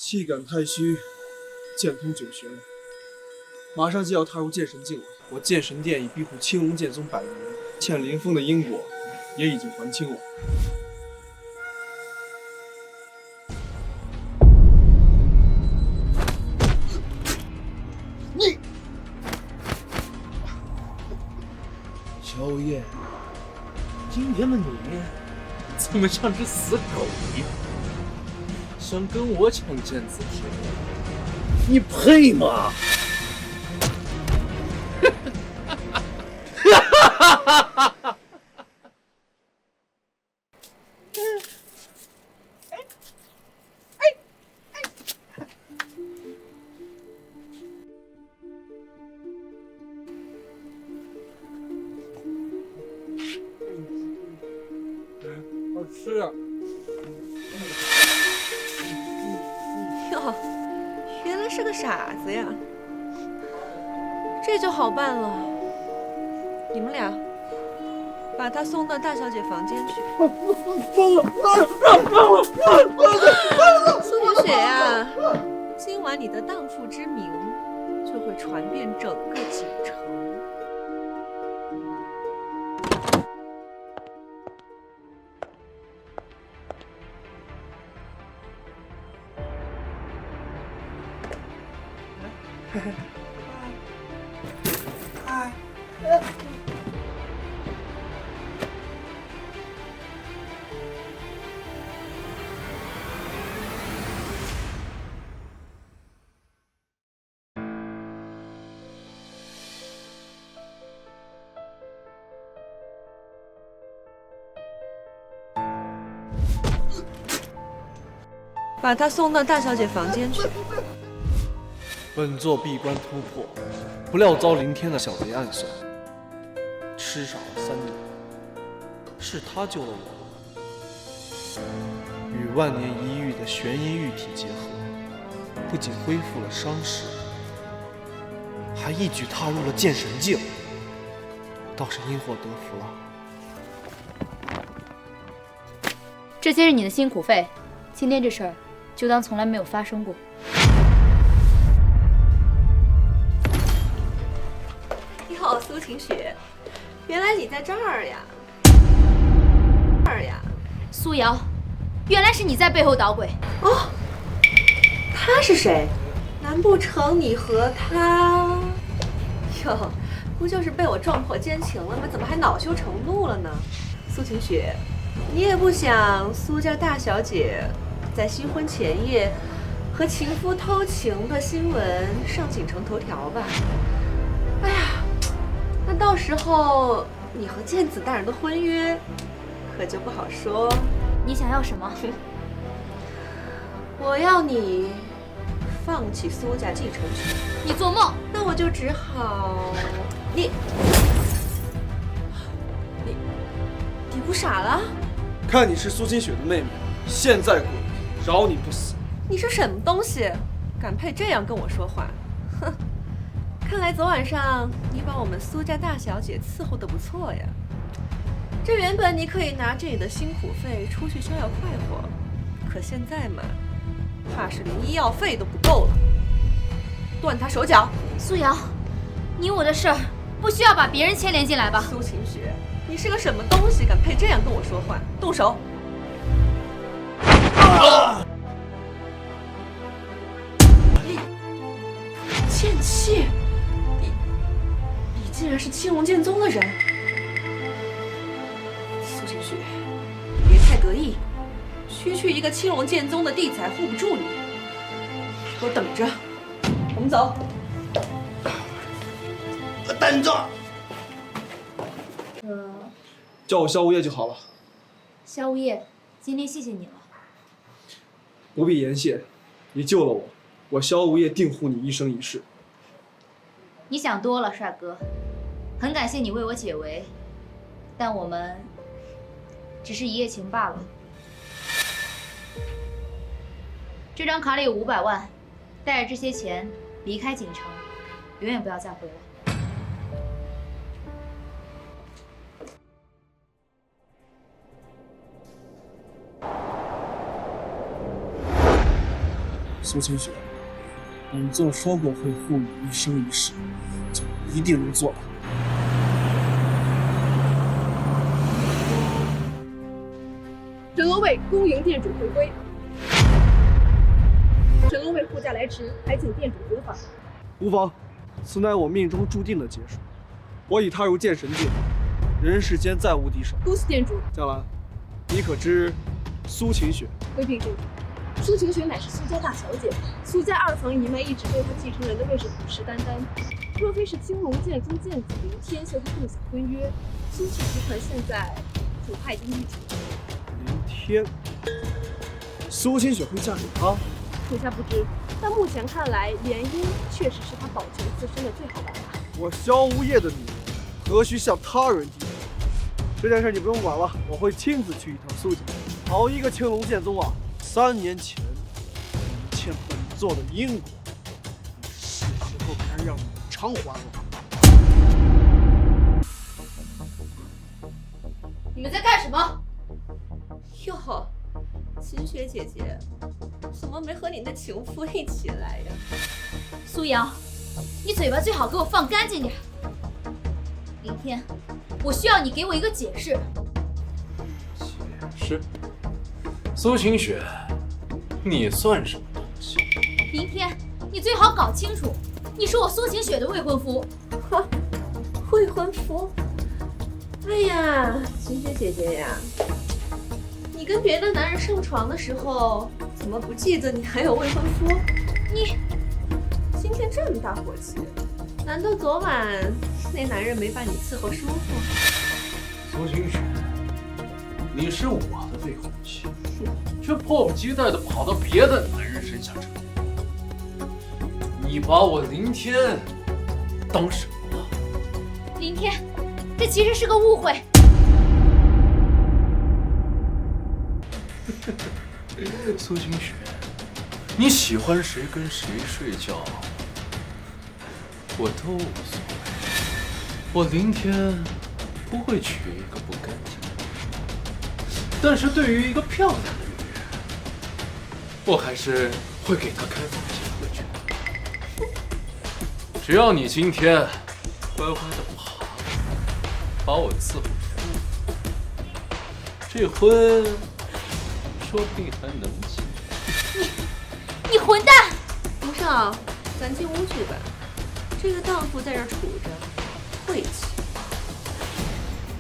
气感太虚，剑通九玄，马上就要踏入剑神境了。我剑神殿已庇护青龙剑宗100年，欠林峰的因果也已经还清了。你，萧无业，今天的你怎么像只死狗一样？想跟我抢剑子之位，你配吗？好吃啊！哟，原来是个傻子呀！这就好办了，你们俩把他送到大小姐房间去。苏明雪呀，今晚你的荡妇之名就会传遍整个锦城。把他送到大小姐房间去。本座闭关突破，不料遭林天的小贼暗算，痴傻了3年。是他救了我，与万年一遇的玄阴玉体结合，不仅恢复了伤势，还一举踏入了剑神境，倒是因祸得福了。这些是你的辛苦费，今天这事儿就当从来没有发生过。哟，苏晴雪，原来你在这儿呀！苏瑶，原来是你在背后捣鬼。哦，他是谁？难不成你和他？哟，不就是被我撞破奸情了吗？怎么还恼羞成怒了呢？苏晴雪，你也不想苏家大小姐在新婚前夜和情夫偷情的新闻上锦城头条吧？哎呀，那到时候你和剑子大人的婚约可就不好说。你想要什么？我要你放弃苏家继承权。你做梦！那我就只好你不傻了？看你是苏清雪的妹妹，现在滚，饶你不死！你是什么东西，敢配这样跟我说话？哼！看来昨晚上你把我们苏家大小姐伺候得不错呀。这原本你可以拿着你的辛苦费出去逍遥快活，可现在嘛，怕是连医药费都不够了。断他手脚！苏瑶，你我的事儿不需要把别人牵连进来吧？苏晴雪，你是个什么东西，敢配这样跟我说话？动手！剑气！你竟然是青龙剑宗的人！苏晴雪，别太得意，区区一个青龙剑宗的地才护不住你。给我等着，我们走。等着。叫我萧无业就好了。萧无业，今天谢谢你了。不必言谢，你救了我，我萧无业定护你一生一世。你想多了，帅哥。很感谢你为我解围，但我们只是一夜情罢了。这张卡里有500万，带着这些钱离开锦城，永远不要再回来。苏清雪，本座说过会护你一生一世，就一定能做到。沈罗卫恭迎店主回归。沈罗卫护驾来迟，还请店主责罚。无妨，此乃我命中注定的劫数。我已踏入剑神界，人世间再无敌手。恭喜店主。江兰，你可知苏晴雪？回禀店主，苏晴雪乃是苏家大小姐，苏家2层一脉一直对她继承人的位置虎视眈眈。若非是青龙剑宗剑子凌天和她共享婚约，苏氏集团现在恐怕已经易主。凌天，苏清雪会嫁给他？属下不知，但目前看来，联姻确实是她保全自身的最好办法。我萧无业的女人，何须向他人低头？这件事你不用管了，我会亲自去一趟苏家。好一个青龙剑宗啊！3年前你欠本座的因果，是时候该让你偿还了。你们在干什么？哟，秦雪姐姐，怎么没和你那情妇一起来呀？苏瑶，你嘴巴最好给我放干净点。凌天，我需要你给我一个解释。是，苏清雪，你算什么东西？凌天，你最好搞清楚，你是我苏晴雪的未婚夫。呵，未婚夫？哎呀，秦雪姐姐呀，你跟别的男人上床的时候，怎么不记得你还有未婚夫？你今天这么大火气，难道昨晚那男人没把你伺候舒服？苏清雪，你是我的未婚妻，却迫不及待地跑到别的男人身下成婚。你把我凌天当什么了？凌天，这其实是个误会。苏清雪，你喜欢谁跟谁睡觉，我都无所谓。我凌天不会娶一个不干净的人，但是对于一个漂亮的女人，我还是会给她开放机会去。只要你今天乖乖的爬，把我伺候舒服，这婚说不定还能结。你混蛋！吴少，咱进屋去吧。这个荡妇在这儿杵着，晦气。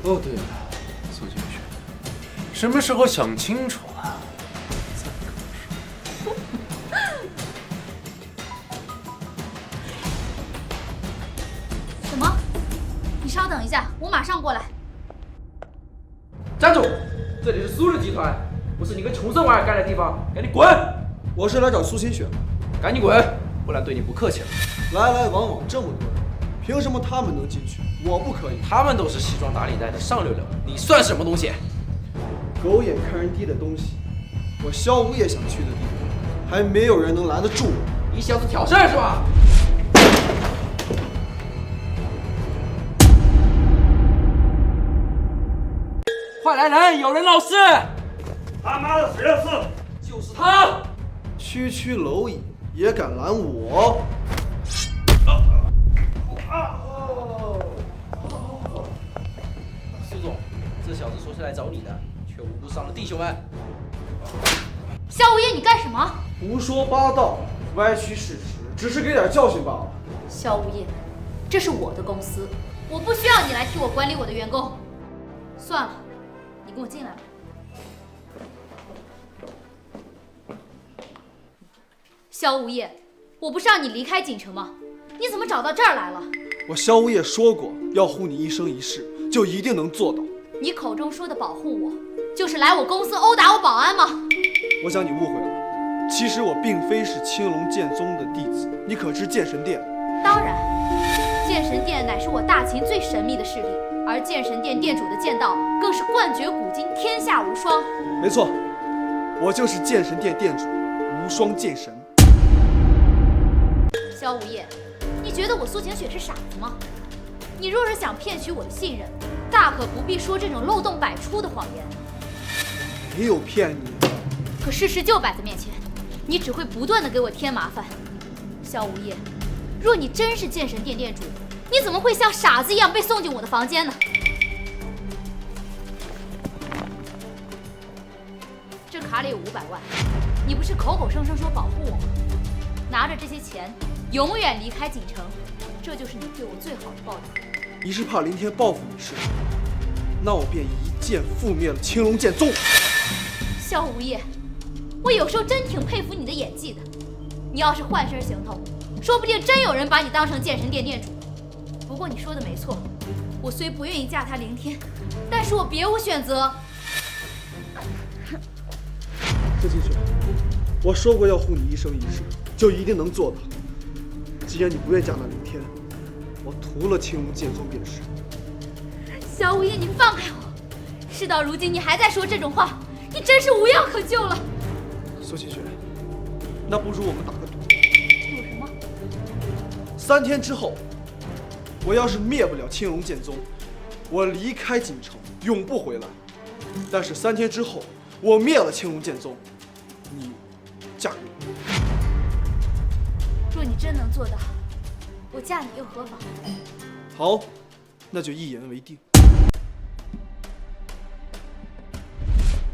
哦，对了，苏清雪，什么时候想清楚了再跟我说。什么？你稍等一下，我马上过来。站住！这里是苏氏集团，不是你个穷酸娃儿该来的地方，赶紧滚！我是来找苏清雪的，赶紧滚，不然对你不客气了。来来往往这么多人，凭什么他们能进去，我不可以？他们都是西装打领带的上流流，你算什么东西？狗眼看人低的东西，我萧无业想去的地方，还没有人能拦得住我。你小子挑事儿是吧？快来人，有人闹事！他妈的谁的事？就是他！区区蝼蚁也敢拦我？苏总，这小子说是来找你的，却无故伤了弟兄们。萧无业，你干什么？胡说八道，歪曲事实，只是给点教训罢了。萧无业，这是我的公司，我不需要你来替我管理我的员工。算了，你跟我进来吧。萧无业，我不是让你离开锦城吗？你怎么找到这儿来了？我萧无业说过，要护你一生一世，就一定能做到。你口中说的保护我，就是来我公司殴打我保安吗？我想你误会了，其实我并非是青龙剑宗的弟子，你可知剑神殿？当然，剑神殿乃是我大秦最神秘的势力，而剑神殿店主的剑道更是冠绝古今，天下无双。没错，我就是剑神殿店主无双剑神。萧无业，你觉得我苏晴雪是傻子吗？你若是想骗取我的信任，大可不必说这种漏洞百出的谎言。没有骗你。可事实就摆在面前，你只会不断的给我添麻烦。萧无业，若你真是剑神殿殿主，你怎么会像傻子一样被送进我的房间呢？这卡里有500万，你不是口口声声说保护我吗？拿着这些钱，永远离开锦城，这就是你对我最好的报答。你是怕林天报复你是吗？那我便一剑覆灭了青龙剑宗。萧无业，我有时候真挺佩服你的演技的。你要是换身行头，说不定真有人把你当成剑神殿殿主。不过你说的没错，我虽不愿意嫁他凌天，但是我别无选择。苏清雪，我说过要护你一生一世，就一定能做到。既然你不愿嫁那凌天，我屠了青龙剑宗便是。萧无业，你放开我！事到如今，你还在说这种话，你真是无药可救了。苏清雪，那不如我们打个赌。赌什么？3天之后，我要是灭不了青龙剑宗，我离开锦城，永不回来。但是3天之后，我灭了青龙剑宗，你嫁给我。若你真能做到，我嫁你又何妨？好，那就一言为定。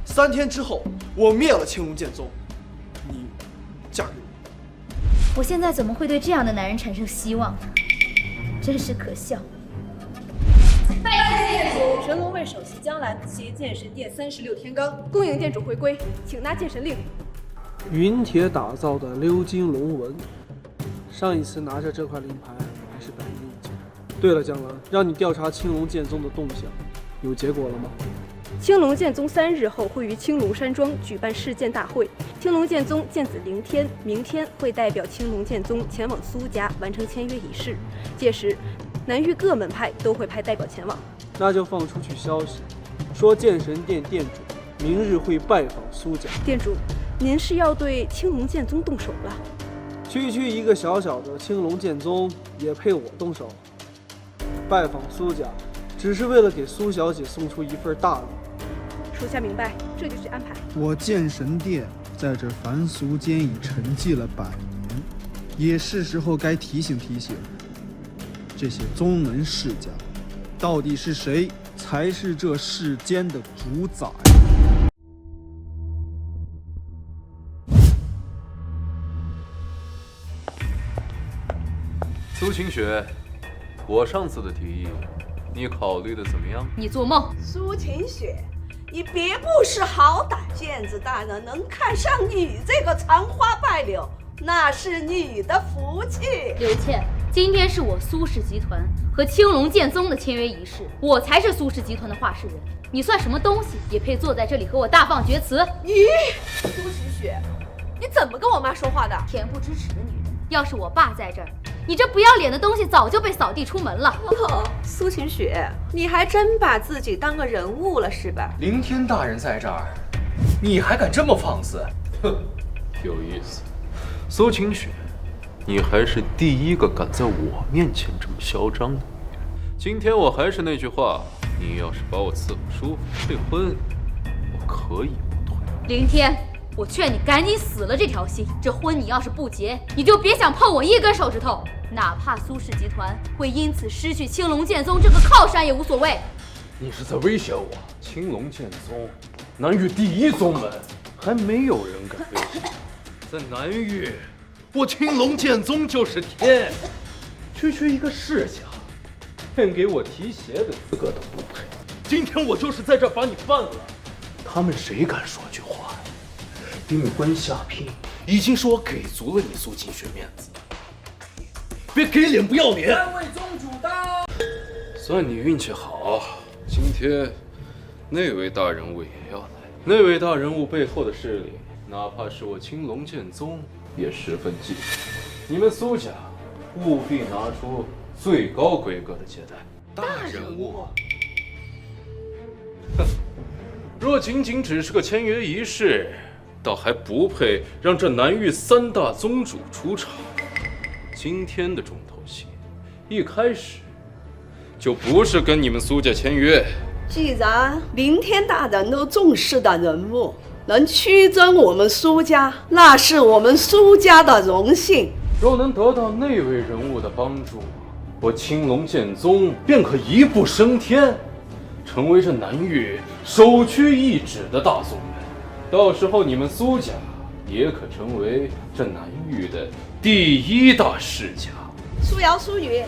3天之后，我灭了青龙剑宗，你嫁给我。我现在怎么会对这样的男人产生希望呢？真是可笑。神龙卫首席江兰携剑神殿36天罡，恭迎店主回归，请拿剑神令。云铁打造的鎏金龙纹，上一次拿着这块令牌还是百年以前。对了，江兰，让你调查青龙剑宗的动向，有结果了吗？青龙剑宗3日后会于青龙山庄举办世剑大会，青龙剑宗剑子凌天明天会代表青龙剑宗前往苏家完成签约仪式，届时南域各门派都会派代表前往。那就放出去消息，说剑神殿殿主明日会拜访苏家。店主，您是要对青龙剑宗动手了？区一个小小的青龙剑宗也配我动手？拜访苏家，只是为了给苏小姐送出一份大礼。属下明白，这就是安排。我剑神殿在这凡俗间已沉寂了100年，也是时候该提醒提醒这些宗门世家，到底是谁才是这世间的主宰。苏清雪，我上次的提议，你考虑的怎么样？你做梦！苏清雪，你别不识好歹，剑子大人能看上你这个残花败柳，那是你的福气。刘倩，今天是我苏氏集团和青龙剑宗的签约仪式，我才是苏氏集团的话事人。你算什么东西，也配坐在这里和我大放厥词？你，苏清雪，你怎么跟我妈说话的？恬不知耻的女人！要是我爸在这儿，你这不要脸的东西早就被扫地出门了。哦，苏清雪，你还真把自己当个人物了是吧？凌天大人在这儿，你还敢这么放肆？哼，有意思。苏清雪，你还是第一个敢在我面前这么嚣张的女人。今天我还是那句话，你要是把我伺候舒服，这婚我可以不退。凌天，我劝你赶紧死了这条心。这婚你要是不结，你就别想碰我一根手指头。哪怕苏氏集团会因此失去青龙剑宗这个靠山也无所谓。你是在威胁我？青龙剑宗，南域第一宗门，还没有人敢威胁。在南域，我青龙剑宗就是天，区区一个世家，连给我提鞋的资格都不配。今天我就是在这把你办了，他们谁敢说句话呀？丁官下聘已经说我给足了你苏清雪面子，别给脸不要脸。三位宗主到，算你运气好，今天那位大人物也要来。那位大人物背后的势力，哪怕是我青龙剑宗也十分忌讳。你们苏家务必拿出最高规格的接待。大人物，哼，若仅仅只是个签约仪式，倒还不配让这南域3大宗主出场。今天的重头戏，一开始就不是跟你们苏家签约。既然凌天大人都重视的人物，能屈尊我们苏家，那是我们苏家的荣幸。若能得到那位人物的帮助，我青龙剑宗便可一步升天，成为这南域首屈一指的大宗门。到时候你们苏家也可成为这南域的第一大世家。苏瑶、苏雨，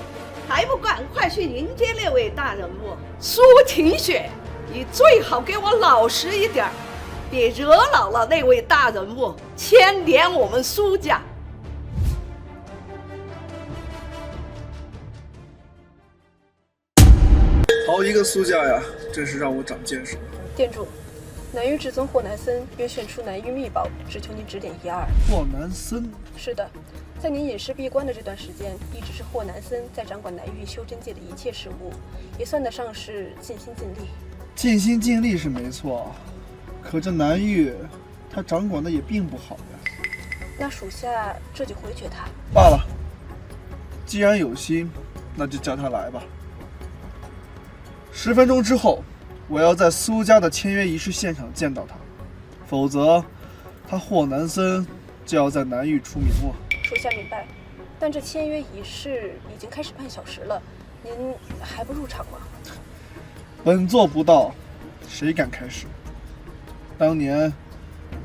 还不赶快去迎接那位大人物？苏晴雪，你最好给我老实一点，别惹恼了那位大人物，牵连我们苏家。好一个苏家呀，真是让我长见识了。店主，南域至尊霍南森约炫出南域秘宝，只求您指点一二。霍南森？是的，在您隐士闭关的这段时间，一直是霍南森在掌管南域修真界的一切事务，也算得上是尽心尽力。尽心尽力是没错，可这南域他掌管的也并不好呀。那属下这就回绝他。罢了，既然有心，那就叫他来吧。10分钟之后，我要在苏家的签约仪式现场见到他，否则他霍南森就要在南域出名了。属下明白，但这签约仪式已经开始半小时了，您还不入场吗？本座不到，谁敢开始？当年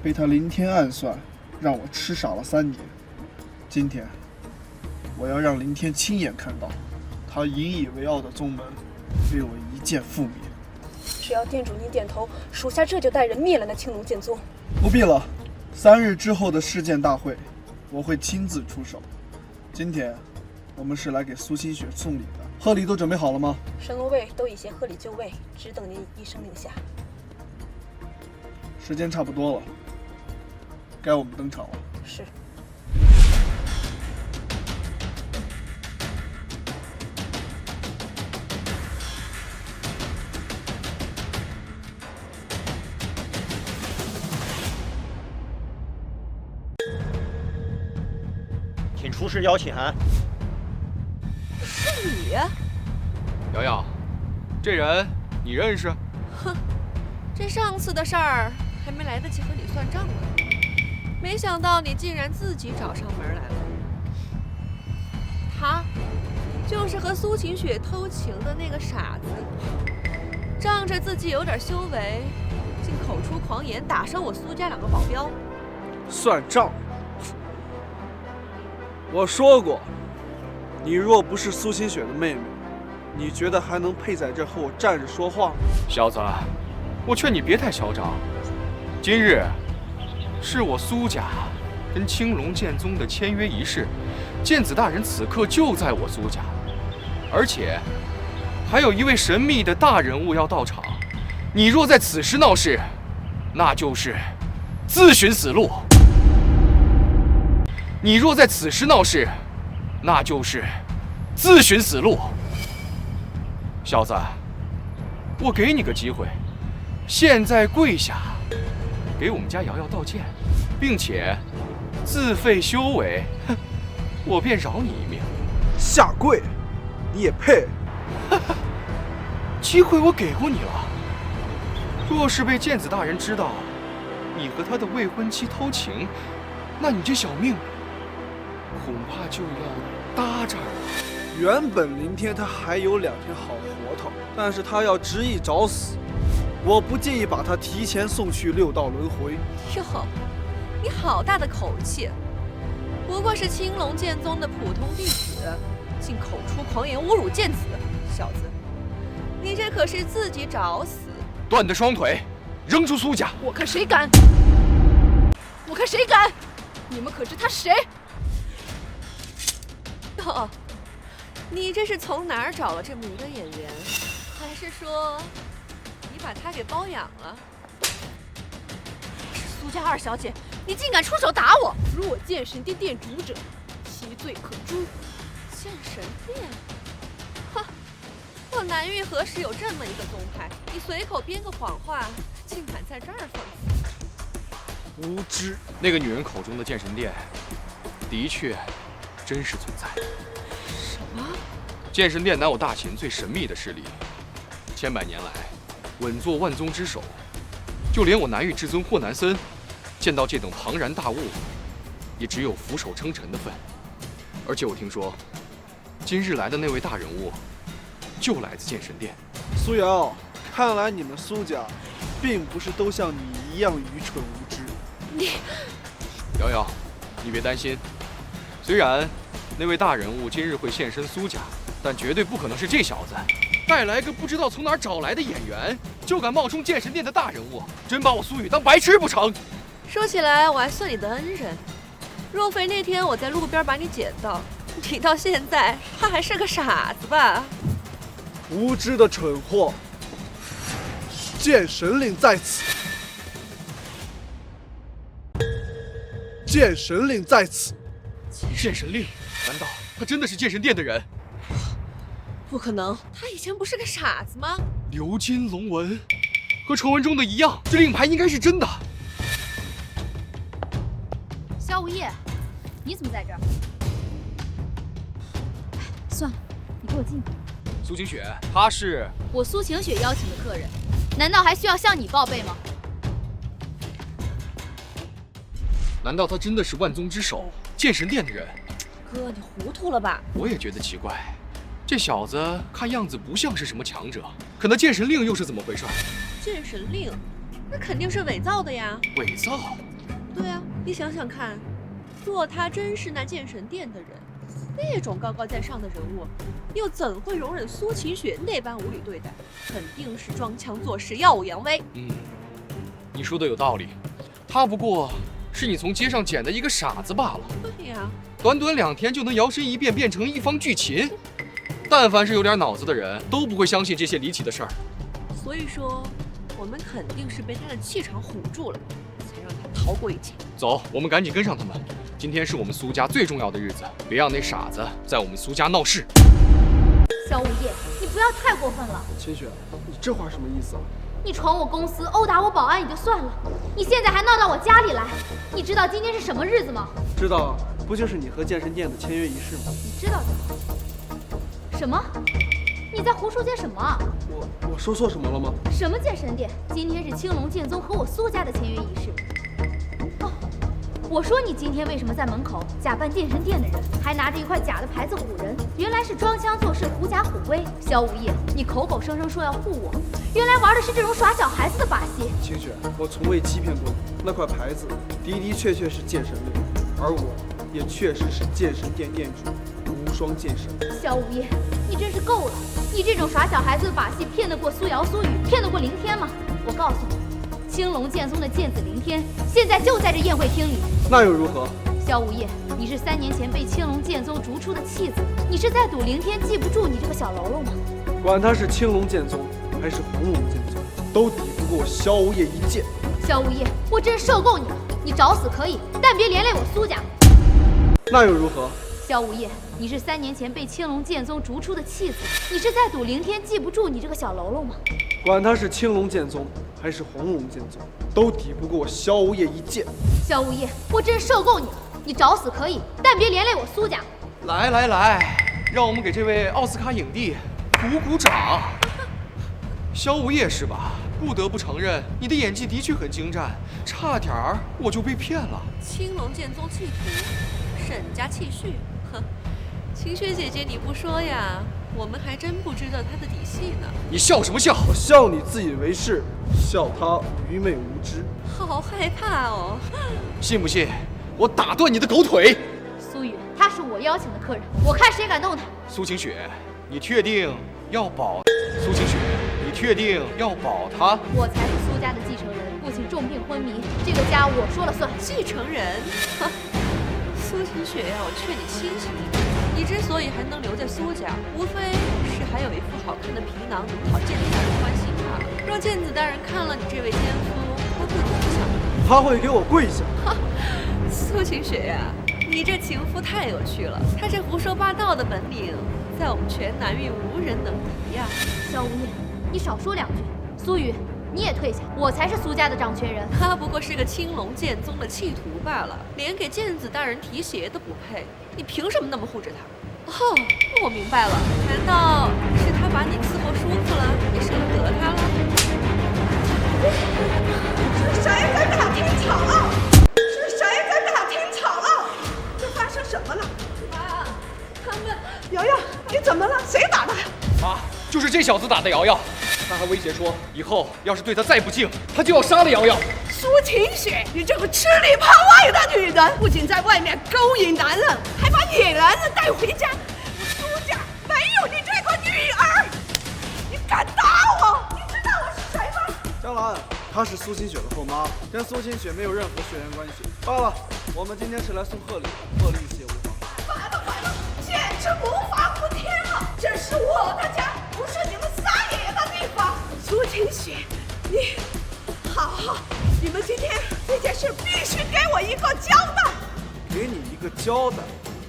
被他明天暗算，让我吃傻了3年。今天我要让林天亲眼看到他引以为傲的宗门被我一剑覆灭。只要店主您点头，属下这就带人灭了那青龙剑宗。不必了，3日之后的世剑大会，我会亲自出手。今天我们是来给苏新雪送礼的，贺礼都准备好了吗？神龙卫都已先贺礼就位，只等您一声令下。时间差不多了，该我们登场了。是。请出示邀请函。是你？瑶瑶，这人你认识？哼，这上次的事儿还没来得及和你算账呢，没想到你竟然自己找上门来了。他就是和苏晴雪偷情的那个傻子，仗着自己有点修为，竟口出狂言，打伤我苏家2个保镖。算账！我说过，你若不是苏新雪的妹妹，你觉得还能配在这和我站着说话吗？小子，我劝你别太嚣张。今日是我苏家跟青龙剑宗的签约仪式，剑子大人此刻就在我苏家，而且还有一位神秘的大人物要到场。你若在此时闹事，那就是自寻死路。你若在此时闹事，那就是自寻死路。小子，我给你个机会，现在跪下，给我们家瑶瑶道歉，并且自废修为，我便饶你一命。下跪？你也配？机会我给过你了，若是被剑子大人知道你和他的未婚妻偷情，那你这小命恐怕就要搭这儿了。原本林天他还有2天好活头，但是他要执意找死，我不介意把他提前送去6道轮回。哟，你好大的口气！不过是青龙剑宗的普通弟子，竟口出狂言，侮辱剑子，小子，你这可是自己找死！断他双腿，扔出苏家！我看谁敢！我看谁敢！你们可知他谁？哦，你这是从哪儿找了这么一个演员？还是说你把他给包养了？苏家2小姐，你竟敢出手打我！若剑神殿殿主者，其罪可诛。剑神殿？哈，我南域何时有这么一个宗派？你随口编个谎话，竟敢在这儿放肆！无知！那个女人口中的剑神殿，的确真实存在。什么？剑神殿乃我大秦最神秘的势力，千百年来稳坐万宗之首，就连我南域至尊霍南森，见到这等庞然大物，也只有俯首称臣的份。而且我听说，今日来的那位大人物，就来自剑神殿。苏瑶，看来你们苏家，并不是都像你一样愚蠢无知。你，瑶瑶，你别担心，虽然那位大人物今日会现身苏家，但绝对不可能是这小子。带来个不知道从哪儿找来的演员，就敢冒充剑神殿的大人物，真把我苏雨当白痴不成？说起来，我还算你的恩人。若非那天我在路边把你捡到，你到现在他还是个傻子吧？无知的蠢货！剑神令在此！剑神令在此！剑神令？难道他真的是剑神殿的人？不可能，他以前不是个傻子吗？鎏金龙纹，和传闻中的一样，这令牌应该是真的。萧无业，你怎么在这儿？算了，你给我进去。苏晴雪，他是我苏晴雪邀请的客人，难道还需要向你报备吗？难道他真的是万宗之首，剑神殿的人？哥，你糊涂了吧？我也觉得奇怪，这小子看样子不像是什么强者，可那剑神令又是怎么回事？剑神令，那肯定是伪造的呀！伪造？对啊，你想想看，若他真是那剑神殿的人，那种高高在上的人物，又怎会容忍苏晴雪那般无理对待？肯定是装腔作势，耀武扬威。你说的有道理，他不过是你从街上捡的一个傻子罢了。对呀，短短2天就能摇身一变变成一方巨禽，但凡是有点脑子的人都不会相信这些离奇的事儿。所以说，我们肯定是被他的气场唬住了，才让他逃过一劫。走，我们赶紧跟上他们。今天是我们苏家最重要的日子，别让那傻子在我们苏家闹事。萧无业，你不要太过分了。千雪，你这话什么意思啊？你闯我公司，殴打我保安也就算了，你现在还闹到我家里来。你知道今天是什么日子吗？知道啊，不就是你和剑神殿的签约仪式吗？你知道的。什么？你在胡说些什么啊？我说错什么了吗？什么剑神殿？今天是青龙剑宗和我苏家的签约仪式。哦，我说你今天为什么在门口假扮剑神殿的人，还拿着一块假的牌子唬人？原来是装腔作势、狐假虎威。萧无业，你口口声声说要护我，原来玩的是这种耍小孩子的把戏。清雪，我从未欺骗过你，那块牌子的确是剑神令，而我也确实是剑神殿殿主无双剑神。萧无业，你真是够了！你这种耍小孩子的把戏，骗得过苏瑶、苏雨，骗得过凌天吗？我告诉你，青龙剑宗的剑子凌天现在就在这宴会厅里。那又如何？萧无业，你是3年前被青龙剑宗逐出的弃子，你是在赌凌天记不住你这个小喽啰吗？管他是青龙剑宗还是红龙剑宗，都抵不过萧无业一剑。萧无业，我真是受够你了！你找死可以，但别连累我苏家。那又如何？萧无业，你是3年前被青龙剑宗逐出的弃子，你是在赌凌天记不住你这个小喽啰吗？管他是青龙剑宗还是红龙剑宗，都抵不过萧无业一剑。萧无业，我真是受够你了！你找死可以，但别连累我苏家。来，让我们给这位奥斯卡影帝鼓鼓掌。萧无业是吧？不得不承认，你的演技的确很精湛，差点儿我就被骗了。青龙剑宗弃徒，沈家弃婿，哼！晴雪姐姐，你不说呀，我们还真不知道他的底细呢。你笑什么笑？我笑你自以为是，笑他愚昧无知。好害怕哦！信不信我打断你的狗腿？苏雨，他是我邀请的客人，我看谁敢动他。苏晴雪，你确定要保？苏晴雪，你确定要保他？我才是苏家的继承人，父亲重病昏迷，这个家我说了算。继承人？苏晴雪呀，我劝你清醒一点。你之所以还能留在苏家，无非是还有一副好看的皮囊能讨剑子大人欢心罢了。若剑子大人看了你这位奸夫，他会怎么想？他会给我跪下。苏晴雪呀，你这情妇太有趣了，他这胡说八道的本领，在我们全南域无人能敌呀。萧无业，你少说2句。苏雨，你也退下，我才是苏家的掌权人。他不过是个青龙剑宗的弃徒罢了，连给剑子大人提鞋都不配，你凭什么那么护着他？哦，我明白了，难道是他把你伺候舒服了，你舍不得他了？这小子打的瑶瑶，他还威胁说，以后要是对他再不敬，他就要杀了瑶瑶。苏晴雪，你这个吃里扒外的女人，不仅在外面勾引男人，还把野男人带回家。我苏家没有你这个女儿，你敢打我？你知道我是谁吗？江兰，她是苏晴雪的后妈，跟苏晴雪没有任何血缘关系。罢了，我们今天是来送贺礼，贺礼一切无妨。完了，简直无法无天了！这是我的家，不是你们撒野的地方。苏晴雪，你，好，你们今天这件事必须给我一个交代。给你一个交代，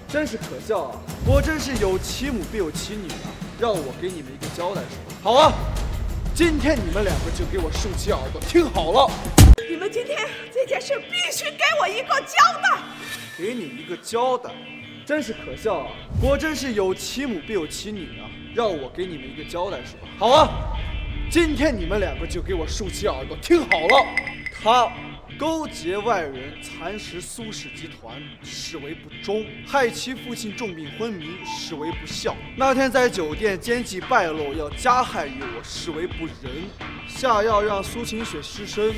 真是可笑啊！果真是有其母必有其女啊！让我给你们一个交代说。好啊，今天你们两个就给我竖起耳朵，听好了。你们今天这件事必须给我一个交代。给你一个交代，真是可笑啊！果真是有其母必有其女啊！让我给你们一个交代说。好啊，今天你们两个就给我竖起耳朵，听好了。他勾结外人，蚕食苏氏集团，视为不忠；害其父亲重病昏迷，视为不孝。那天在酒店奸计败露，要加害于我，视为不仁；下药让苏晴雪失身，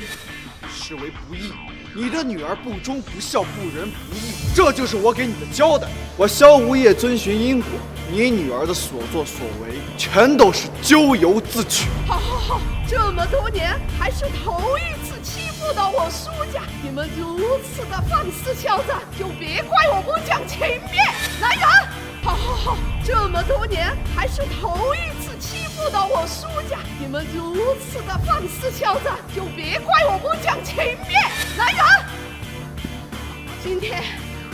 视为不义。你的女儿不忠不孝不仁不义，这就是我给你的交代。我萧无业遵循因果，你女儿的所作所为全都是咎由自取。好，这么多年还是头一次欺负到我苏家，你们如此的放肆嚣张，就别怪我不讲情面。来人！好，这么多年还是头一次欺负到我苏家，你们如此的放肆嚣张，就别怪我不讲情面。来人！今天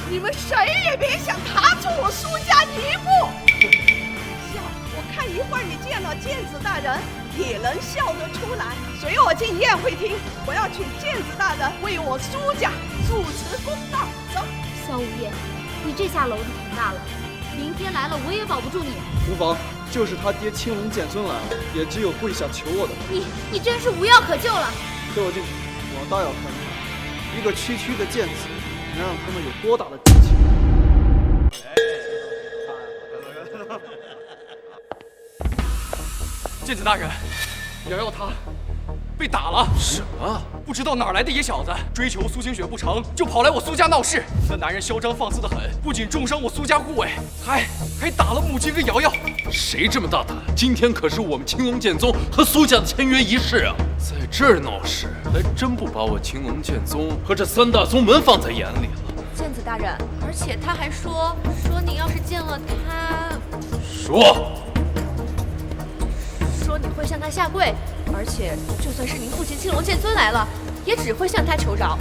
你们谁也别想踏出我苏家一步。笑，我看一会儿你见了剑子大人也能笑得出来。随我进宴会厅，我要请剑子大人为我苏家主持公道。走。萧无业，你这下篓子挺大了，明天来了我也保不住你。无妨，就是他爹青龙剑尊来了，也只有跪下求我的。你真是无药可救了。随我进去，我倒要看看一个区区的剑子能让他们有多大的底气。剑子大人，瑶瑶她被打了。什么？不知道哪儿来的野小子，追求苏晴雪不成就跑来我苏家闹事。那男人嚣张放肆的很，不仅重伤我苏家护卫，还打了母亲跟瑶瑶。谁这么大胆？今天可是我们青龙剑宗和苏家的签约仪式啊！在这儿闹事，还真不把我青龙剑宗和这三大宗门放在眼里了。剑子大人，而且他还说您要是见了他，说你会向他下跪，而且就算是您父亲青龙剑尊来了，也只会向他求饶。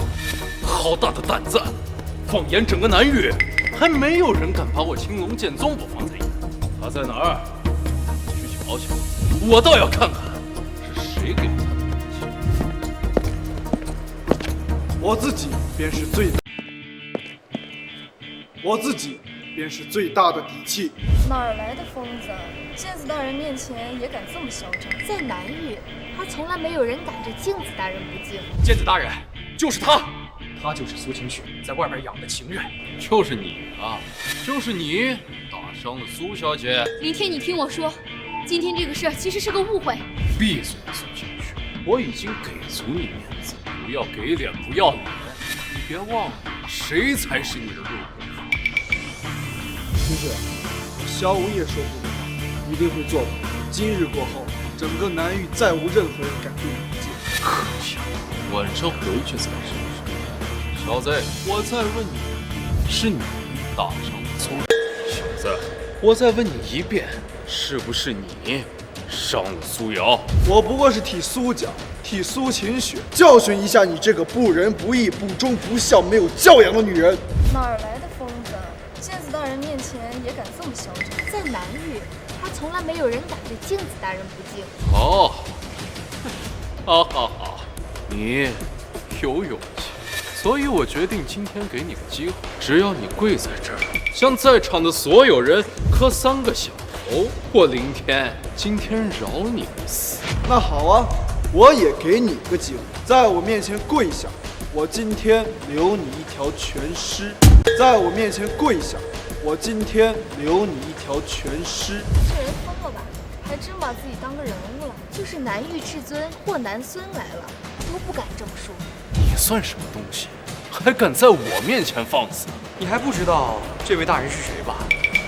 好大的胆子！放眼整个南域，还没有人敢把我青龙剑宗不放在眼里。他在哪儿？去瞧瞧，我倒要看看是谁给了他的底气。我自己便是最大的底气。哪儿来的疯子？剑子大人面前也敢这么嚣张？在南域，还从来没有人敢对镜子大人不敬。剑子大人，就是他，他就是苏晴雪在外面养的情人。就是你啊！就是你打伤了苏小姐。林天，你听我说，今天这个事儿其实是个误会。闭嘴，苏晴雪！我已经给足你面子，不要给脸不要脸。你别忘了，谁才是你的路人？晴雪，萧无业说过的话一定会做到。今日过后，整个南域再无任何人敢对你不敬。可笑！晚上回去再说。小子，我再问你，是你打伤了苏？小子，我再问你一遍，是不是你伤了苏瑶？我不过是替苏家、替苏晴雪教训一下你这个不仁不义、不忠不孝、没有教养的女人。哪儿来的疯子？剑子大人面前也敢这么嚣张？在南域，还从来没有人敢对镜子大人不敬。好，好，你有勇气，所以我决定今天给你个机会，只要你跪在这儿，向在场的所有人磕3个响头，我林天今天饶你不死。那好啊，我也给你个机会，在我面前跪下，我今天留你一条全尸。在我面前跪下，我今天留你一条全尸。这人疯了吧？还真把自己当个人物了。就是南域至尊或南孙来了，都不敢这么说。你算什么东西，还敢在我面前放肆？你还不知道这位大人是谁吧？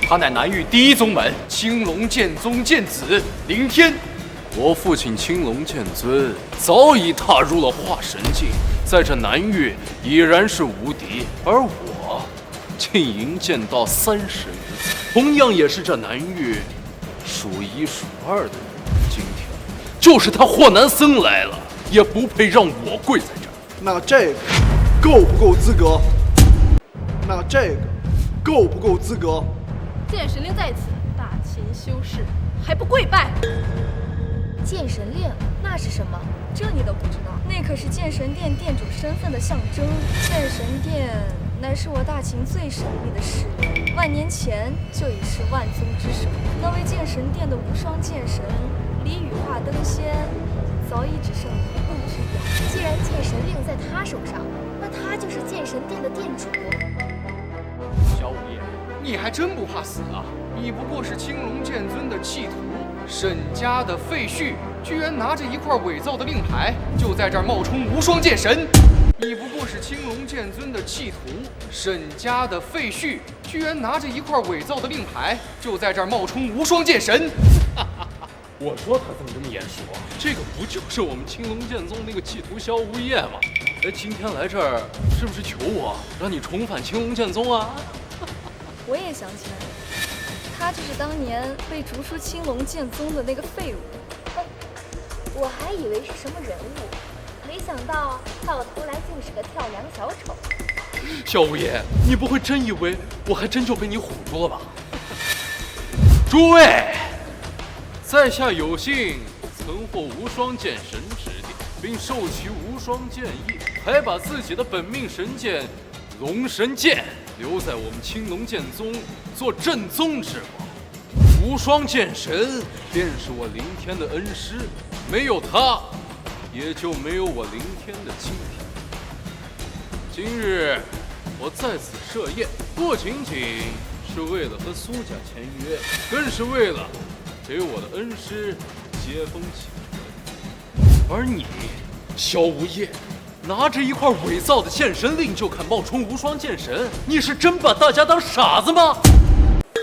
他乃南域第一宗门青龙剑宗剑子凌天。我父亲青龙剑尊早已踏入了化神境，在这南域已然是无敌，而我竟营剑道30余载，同样也是这南域数1数2的人。今天就是他霍南僧来了，也不配让我跪在这儿。那这个够不够资格？那这个够不够资格？剑神令在此，大秦修士还不跪拜？剑神令那是什么？这你都不知道？那可是剑神殿殿主身份的象征。剑神殿乃是我大秦最神秘的誓言，万年前就已是万宗之首。那位剑神殿的无双剑神李羽化登仙，早已只剩一步之遥。既然剑神令在他手上，那他就是剑神殿的殿主。小五爷，你还真不怕死啊！你不过是青龙剑尊的弃徒，沈家的废墟，居然拿着一块伪造的令牌，就在这儿冒充无双剑神。你不过是青龙剑尊的弃徒，沈家的废墟，居然拿着一块伪造的令牌，就在这儿冒充无双剑神。我说他怎么这么眼熟啊？这个不就是我们青龙剑宗那个弃徒萧无业吗？哎，今天来这儿是不是求我让你重返青龙剑宗啊？我也想起来了，他就是当年被逐出青龙剑宗的那个废物。我还以为是什么人物，没想到到头来竟是个跳梁小丑。萧无业，你不会真以为我还真就被你唬住了吧？诸位，在下有幸曾获无双剑神指点，并授其无双剑意，还把自己的本命神剑龙神剑留在我们青龙剑宗做正宗之宝。无双剑神便是我凌天的恩师，没有他，也就没有我凌天的今天。今日我在此设宴，不仅仅是为了和苏家签约，更是为了给我的恩师接风起源。而你，萧无业，拿着一块伪造的剑神令就敢冒充无双剑神，你是真把大家当傻子吗？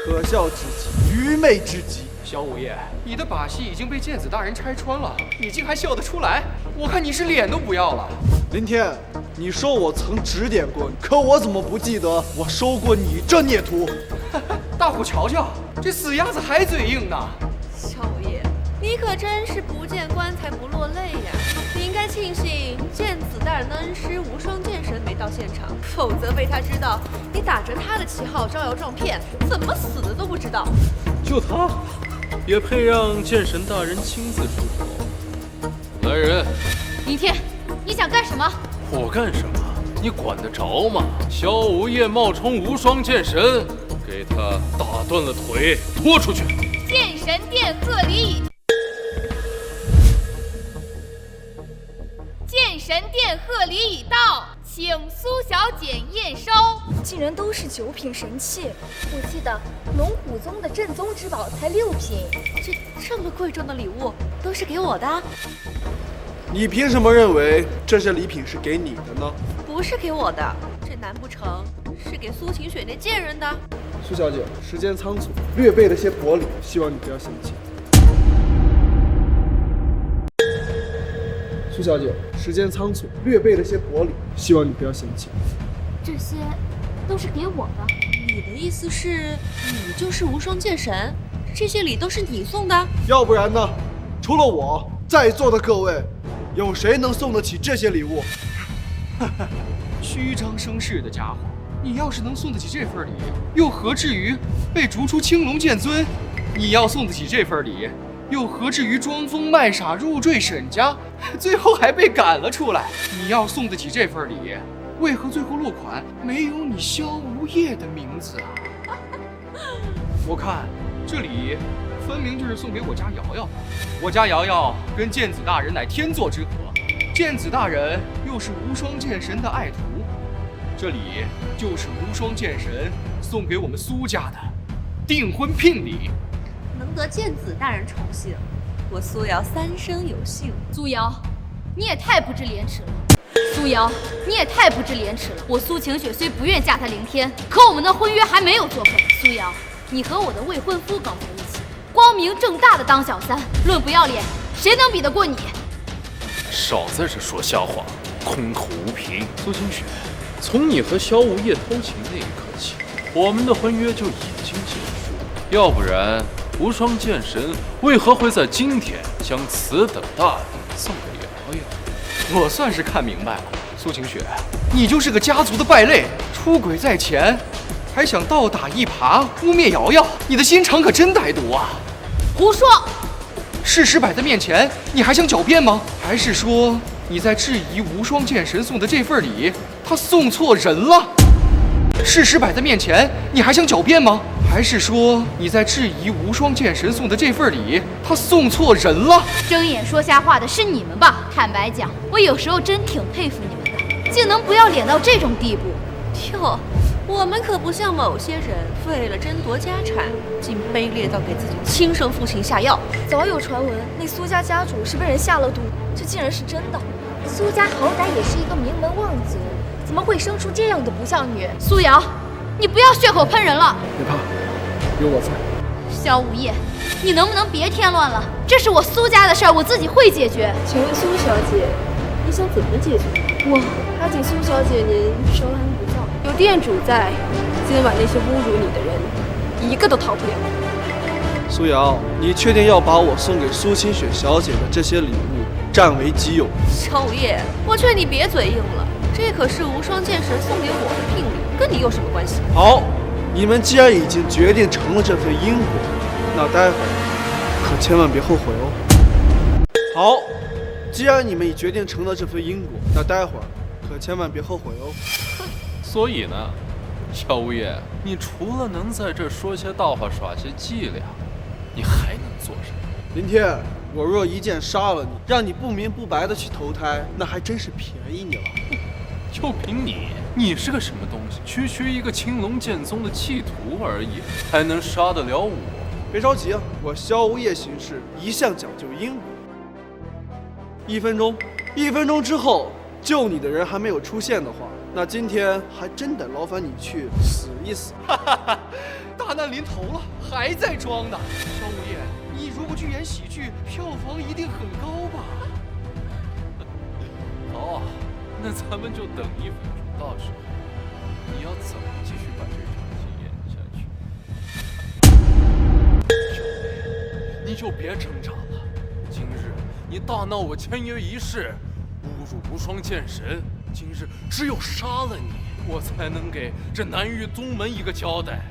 可笑之极，愚昧之极。萧无业，你的把戏已经被剑子大人拆穿了，你竟还笑得出来？我看你是脸都不要了。林天，你说我曾指点过你，可我怎么不记得我收过你这孽徒？大伙瞧瞧，这死鸭子还嘴硬呢。少爷，你可真是不见棺材不落泪呀！你应该庆幸剑子大人的恩师无双剑神没到现场，否则被他知道你打着他的旗号招摇撞骗，怎么死的都不知道。就他，也配让剑神大人亲自出手？来人！凌天，你想干什么？我干什么？你管得着吗？萧无业冒充无双剑神，给他打断了腿，拖出去！剑神殿贺礼已。剑神殿贺礼已到，请苏小姐验收。竟然都是9品神器，我记得龙虎宗的正宗之宝才6品，这么贵重的礼物都是给我的？你凭什么认为这些礼品是给你的呢？不是给我的，这难不成是给苏晴雪那贱人的？苏小姐，时间仓促，略备了些薄礼，希望你不要嫌弃。苏小姐，时间仓促，略备了些薄礼，希望你不要嫌弃。这些都是给我的。你的意思是，你就是无双剑神？这些礼都是你送的？要不然呢？除了我，在座的各位，有谁能送得起这些礼物？虚张声势的家伙，你要是能送得起这份礼，又何至于被逐出青龙剑尊？你要送得起这份礼，又何至于装疯卖傻入赘沈家，最后还被赶了出来？你要送得起这份礼，为何最后落款没有你萧无业的名字啊？我看这礼分明就是送给我家瑶瑶的。我家瑶瑶跟剑子大人乃天作之合，剑子大人又是无双剑神的爱徒，这礼就是无双剑神送给我们苏家的订婚聘礼。能得剑子大人宠幸，我苏瑶三生有幸。苏瑶，你也太不知廉耻了！苏瑶，你也太不知廉耻了！我苏晴雪虽不愿嫁他凌天，可我们的婚约还没有作废。苏瑶，你和我的未婚夫搞在一起，光明正大的当小三，论不要脸，谁能比得过你？少在这说瞎话，空口无凭。苏清雪，从你和萧无业偷情那一刻起，我们的婚约就已经结束。要不然，无双剑神为何会在今天将此等大礼送给瑶瑶？我算是看明白了，苏晴雪，你就是个家族的败类，出轨在前，还想倒打一耙污蔑瑶瑶，你的心肠可真歹毒啊！胡说！事实摆在面前，你还想狡辩吗？还是说你在质疑无双剑神送的这份礼，他送错人了？事实摆在面前，你还想狡辩吗？还是说你在质疑无双剑神送的这份礼，他送错人了？睁眼说瞎话的是你们吧？坦白讲，我有时候真挺佩服你们的，竟能不要脸到这种地步。哟，我们可不像某些人为了争夺家产，竟卑劣到给自己亲生父亲下药。早有传闻，那苏家家主是被人下了毒，这竟然是真的。苏家好歹也是一个名门望族，怎么会生出这样的不孝女？苏瑶，你不要血口喷人了。别怕，有我在。萧无业，你能不能别添乱了？这是我苏家的事儿，我自己会解决。请问苏小姐，你想怎么解决？我还请苏小姐您稍安不躁，有店主在，今晚那些侮辱你的人，一个都逃不了。苏瑶，你确定要把我送给苏清雪小姐的这些礼物占为己有？萧无业，我劝你别嘴硬了，这可是无双剑神送给我的聘礼，跟你有什么关系？好，你们既然已经决定成了这份因果，那待会儿可千万别后悔哦。好，既然你们已决定成了这份因果，那待会儿可千万别后悔哦。所以呢，萧无业，你除了能在这说些道话、耍些伎俩，你还能做什么？林天，我若一剑杀了你，让你不明不白的去投胎，那还真是便宜你了。就凭你是个什么东西？区区一个青龙剑宗的弃徒而已，还能杀得了我？别着急啊，我萧无业行事一向讲究因果。1分钟之后，救你的人还没有出现的话，那今天还真得劳烦你去死一死。大难临头了，还在装呢。萧无业，你如果去演喜剧，票房一定很高吧？好，那咱们就等1分钟，到时候你要怎么继续把这场戏演下去？萧无业，你就别挣扎了。今日你大闹我签约仪式，侮辱无双剑神，今日只有杀了你，我才能给这南域宗门一个交代，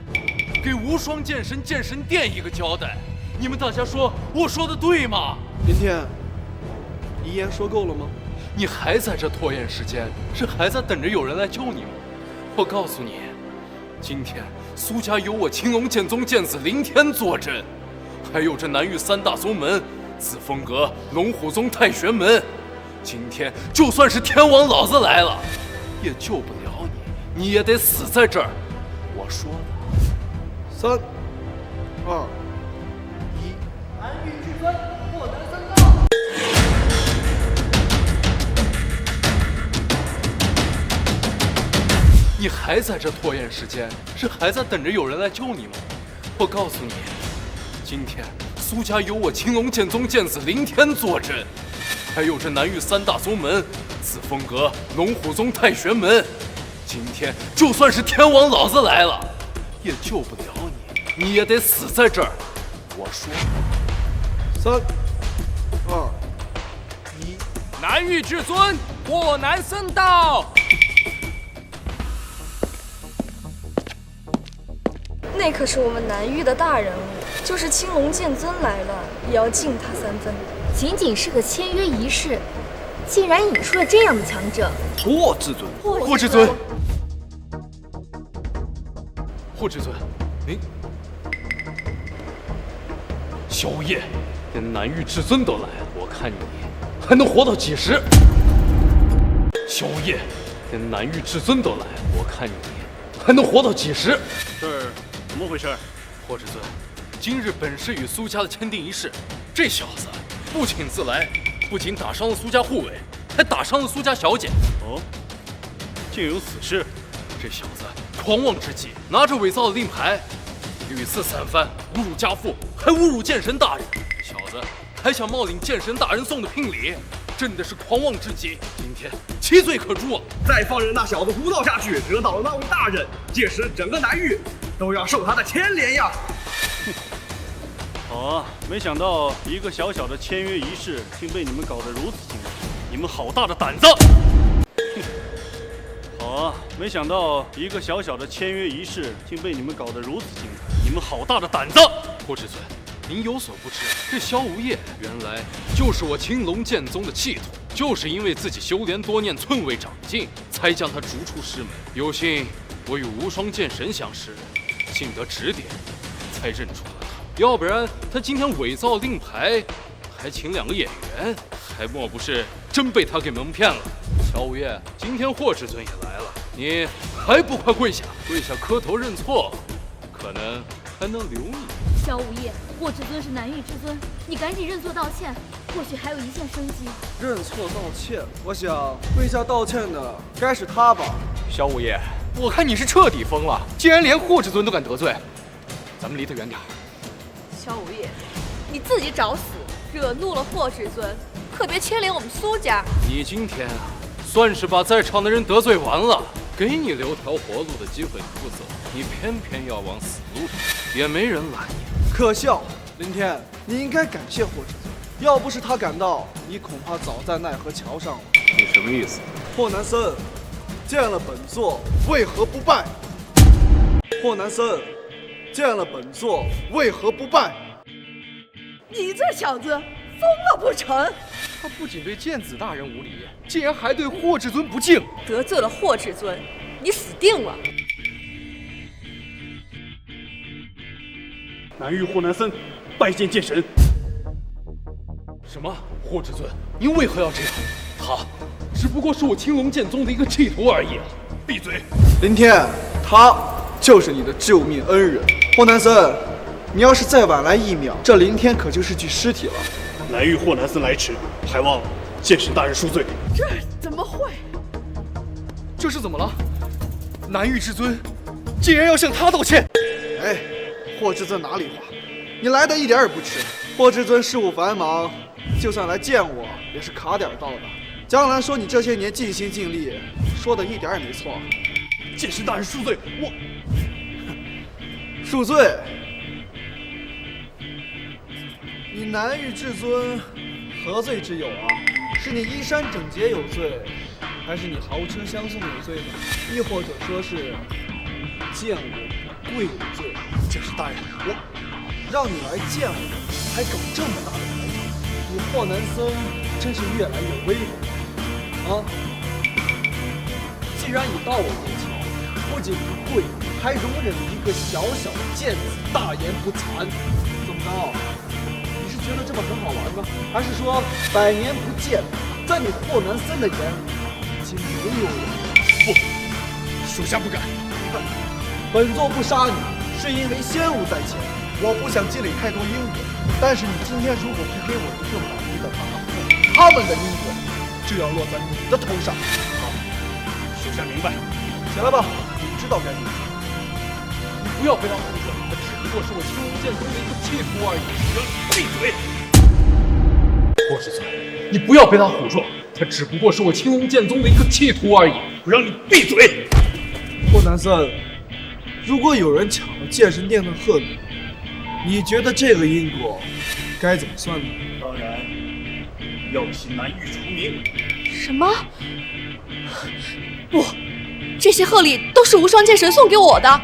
给无双剑神剑神殿一个交代。你们大家说我说的对吗？林天，遗言说够了吗？你还在这拖延时间，是还在等着有人来救你吗？我告诉你，今天苏家有我青龙剑宗剑子凌天坐镇，还有这南域3大宗门紫峰阁、龙虎宗、太玄门。今天就算是天王老子来了，也救不了你，你也得死在这儿。我说的。3、2、1，南域至尊，祸南3道。你还在这拖延时间，是还在等着有人来救你吗？我告诉你，今天苏家有我青龙剑宗剑子凌天坐镇，还有这南域3大宗门紫峰阁、龙虎宗、太玄门。今天就算是天王老子来了，也救不了你，你也得死在这儿。我说3、2、1，南域至尊，祸南僧道。那可是我们南域的大人物，就是青龙剑尊来了，也要敬他3分。仅仅是个签约仪式，竟然引出了这样的强者。霍至尊，霍至尊，霍至尊，您萧无业，连南域至尊都来了，我看你还能活到几时？萧无业，连南域至尊都来了，我看你还能活到几时？这儿怎么回事？霍至尊，今日本是与苏家的签订仪式，这小子不请自来，不仅打伤了苏家护卫，还打伤了苏家小姐。哦，竟有此事！这小子狂妄之极，拿着伪造的令牌，屡次三番侮辱家父，还侮辱剑神大人。小子还想冒领剑神大人送的聘礼，真的是狂妄至极。今天其罪可诛啊！再放任那小子胡闹下去，惹恼了那位大人，届时整个南域都要受他的牵连呀！好啊，没想到一个小小的签约仪式，竟被你们搞得如此精致，你们好大的胆子！好啊，没想到一个小小的签约仪式，竟被你们搞得如此精致，你们好大的胆子！霍至尊，您有所不知，这萧无业原来就是我青龙剑宗的弃徒，就是因为自己修炼多年，寸位长进，才将他逐出师门。有幸我与无双剑神相识，幸得指点，才认出了他。要不然他今天伪造令牌，还请2个演员，还莫不是真被他给蒙骗了？萧无业，今天霍至尊也来了，你还不快跪下磕头认错，可能还能留你。萧无业，霍至尊是南域之尊，你赶紧认错道歉，或许还有一线生机。认错道歉，我想跪下道歉的该是他吧。萧无业，我看你是彻底疯了，竟然连霍至尊都敢得罪，咱们离他远点。萧无业，你自己找死，惹怒了霍至尊，可别牵连我们苏家。你今天啊，算是把在场的人得罪完了，给你留条活路的机会你不走，你偏偏要往死路上，也没人拦你。可笑！林天，你应该感谢霍至尊，要不是他赶到，你恐怕早在奈何桥上了。你什么意思？霍南森，见了本座为何不拜？霍南森，见了本座为何不拜？你这小子疯了不成？他不仅对剑子大人无礼，竟然还对霍至尊不敬，得罪了霍至尊，你死定了！南域霍南森拜见剑神。什么？霍至尊，您为何要这样？他只不过是我青龙剑宗的一个弃徒而已。闭嘴！林天，他就是你的救命恩人。霍南森，你要是再晚来1秒，这林天可就是具尸体了。南域霍南森来迟，还望剑神大人恕罪。这怎么会？这是怎么了？南域至尊竟然要向他道歉！哎，霍至尊哪里话？你来的一点也不迟。霍至尊事务繁忙，就算来见我也是卡点到的。江兰说你这些年尽心尽力，说的一点也没错。剑神大人恕罪，我恕罪。你南域至尊何罪之有啊？是你衣衫整洁有罪，还是你豪车相送有罪呢？亦或者说是见我贵有罪？剑神大人，我让你来见我，还搞这么大的排场，你霍南森真是越来越威风啊！既然你到我面前，不仅不跪，还容忍一个小小的剑子大言不惭，怎么着？你是觉得这么很好玩吗？还是说100年不见，在你霍南森的眼里已经没有了？不，属下不敢。本座不杀你，是因为先务在前，我不想积累太多因果。但是你今天如果不给我一个满意的答复，他们的因果就要落在你的头上。好，属下明白。起来吧，你知道该怎么做。你不要被他唬住，他只不过是我青龙剑宗的一个弃徒而已。闭嘴！霍至尊，你不要被他唬住，他只不过是我青龙剑宗的一个弃徒而已。我让你闭嘴！霍南森，如果有人抢了剑神殿的贺礼，你觉得这个因果该怎么算呢？当然要替南域除名。什么？不，这些贺礼都是无双剑神送给我的。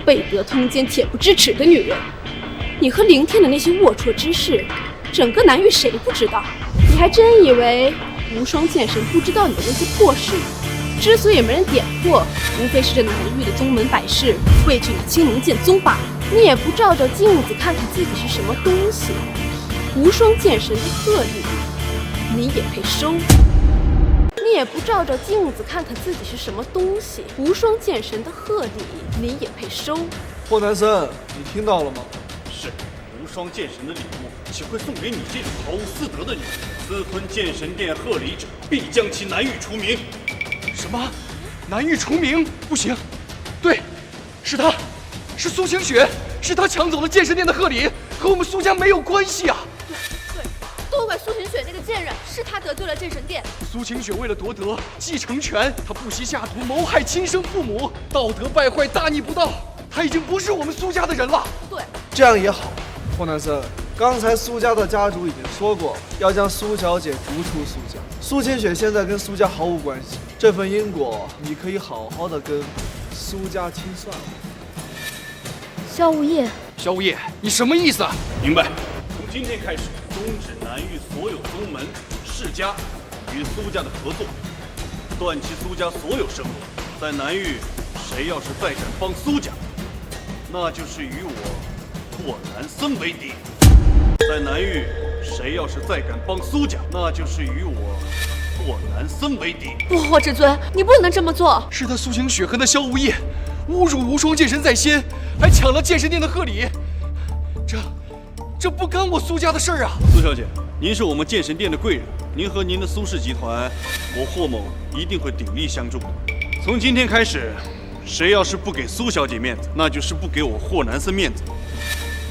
背德通奸、恬不知耻的女人，你和凌天的那些龌龊之事，整个南域谁不知道？你还真以为无双剑神不知道你的那些破事？之所以没人点破，无非是这南域的宗门百事畏惧你青龙剑宗罢了。你也不照照镜子看看自己是什么东西，无双剑神的贺礼，你也配收？你也不照照镜子看看自己是什么东西，无双剑神的贺礼，你也配收？霍南森，你听到了吗？双剑神的礼物，岂会送给你这种毫无私德的女人？私吞剑神殿贺礼者，必将其南狱除名。什么？南狱除名？不行！对，是他，是苏清雪，是他抢走了剑神殿的贺礼，和我们苏家没有关系啊！对，都怪苏晴雪那个贱人，是他得罪了剑神殿。苏清雪为了夺得继承权，她不惜下毒谋害亲生父母，道德败坏，大逆不道。她已经不是我们苏家的人了。对，这样也好。霍南森，刚才苏家的家主已经说过，要将苏小姐逐出苏家。苏清雪现在跟苏家毫无关系，这份因果你可以好好的跟苏家清算了。萧无业，萧无业，你什么意思啊？明白。从今天开始，终止南域所有宗门世家与苏家的合作，断其苏家所有生路。在南域，谁要是再敢帮苏家，那就是与我霍南森为敌。在南域，谁要是再敢帮苏家，那就是与我霍南森为敌。不，霍至尊，你不能这么做。是他苏清雪和那萧无业侮辱无双剑神在先，还抢了剑神殿的贺礼，这不干我苏家的事儿啊！苏小姐，您是我们剑神殿的贵人，您和您的苏氏集团，我霍某一定会鼎力相助的。从今天开始，谁要是不给苏小姐面子，那就是不给我霍南森面子，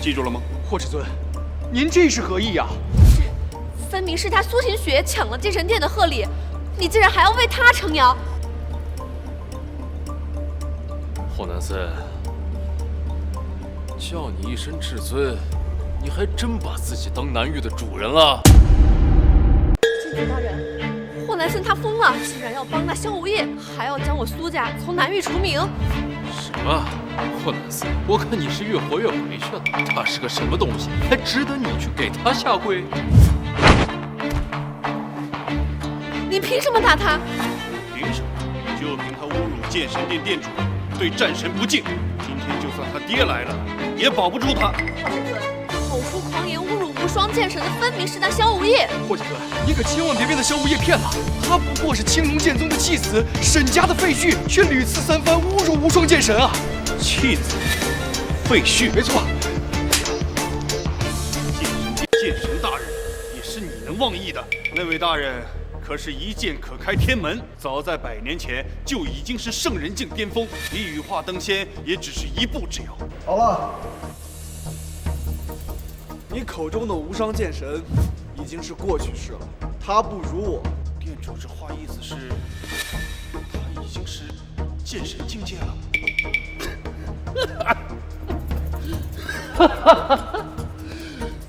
记住了吗？霍至尊，您这是何意啊？分明是他苏晴雪抢了剑神殿的贺礼，你竟然还要为他撑腰！霍南森，叫你一声至尊，你还真把自己当南域的主人了？剑主大人，霍南森他疯了，竟然要帮那萧无业，还要将我苏家从南域除名。什么？霍南森，我看你是越活越回去了。他是个什么东西，还值得你去给他下跪？你凭什么打他？凭什么？就凭他侮辱剑神殿殿主，对战神不敬。今天就算他爹来了，也保不住他。霍至尊，口出狂言侮辱无双剑神的分明是那萧无业。霍至尊，你可千万别被那萧无业骗了，他不过是青龙剑宗的弃子，沈家的废墟，却屡次三番侮辱无双剑神啊！弃子，废墟，没错。剑神大人，也是你能忘记的。那位大人可是一剑可开天门，早在100年前就已经是圣人境巅峰，离羽化登仙也只是一步之遥。好了，你口中的无双剑神已经是过去式了，他不如我。店主这话意思是，他已经是剑神境界了。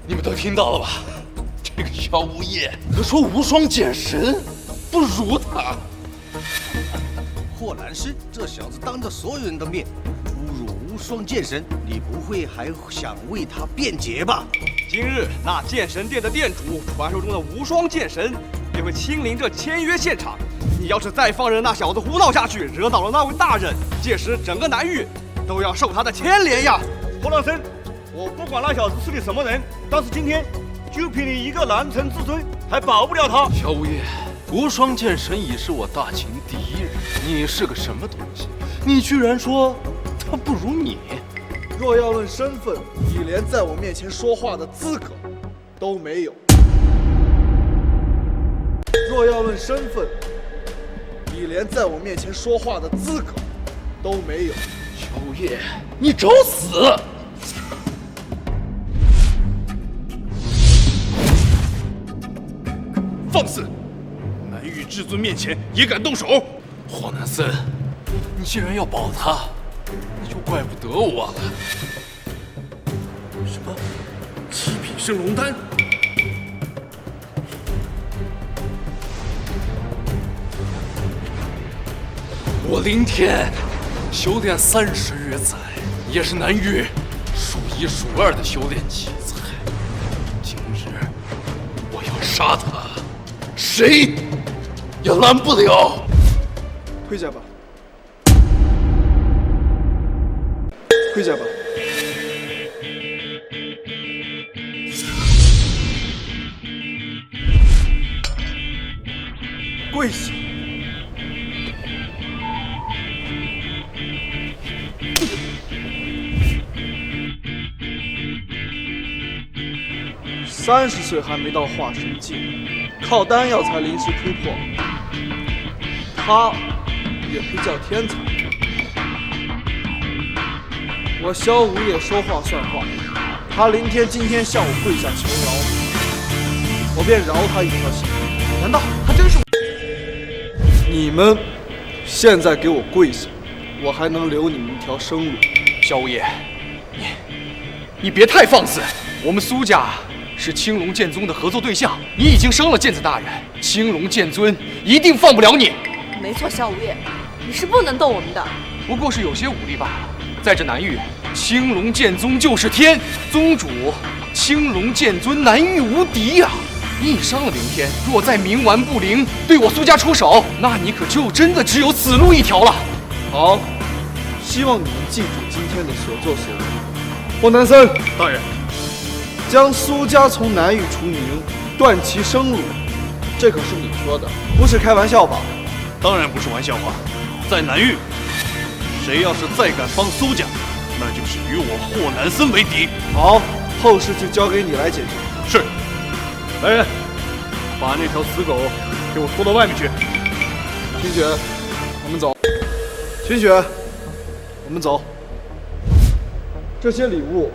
你们都听到了吧？这个萧无业可说无双剑神不如他。霍南生这小子当着所有人的面侮辱无双剑神，你不会还想为他辩解吧？今日那剑神殿的殿主，传说中的无双剑神，也会亲临这签约现场。你要是再放任那小子胡闹下去，惹恼了那位大人，届时整个南域都要受他的牵连呀！霍南生，我不管那小子是你什么人，但是今天就凭你一个南城至尊，还保不了他。萧无业，无双剑神已是我大秦第一人，你是个什么东西？你居然说他不如你？若要论身份，你连在我面前说话的资格都没有。若要论身份，你连在我面前说话的资格都没有。萧无业，你找死！放肆！南域至尊面前也敢动手？霍南森，你既然要保他，那就怪不得我了。什么？七品升龙丹？我林天修炼30余载，也是南域数1数2的修炼奇才。今日我要杀他，谁也拦不了。退下吧，退下吧。跪下！ 30岁还没到化神境，靠丹药才临时突破，他也配叫天才？我萧无业说话算话，他林天今天向我跪下求饶，我便饶他一条性命。难道他真是？你们现在给我跪下，我还能留你们一条生路。萧无业，你别太放肆！我们苏家是青龙剑宗的合作对象，你已经生了剑子大人，青龙剑尊一定放不了你。没错，萧无业，你是不能动我们的。不过是有些武力罢了。在这南域，青龙剑宗就是天，宗主青龙剑尊南域无敌呀！你已伤了凌天，若再冥顽不灵，对我苏家出手，那你可就真的只有死路一条了。好，希望你们记住今天的所作所为。霍南森大人，将苏家从南域除名，断其生路，这可是你说的，不是开玩笑吧？当然不是玩笑话。在南域，谁要是再敢帮苏家，那就是与我霍南森为敌。好，后事就交给你来解决。是。来人，把那条死狗给我拖到外面去。秦雪，我们走。秦雪，我们走。这些礼物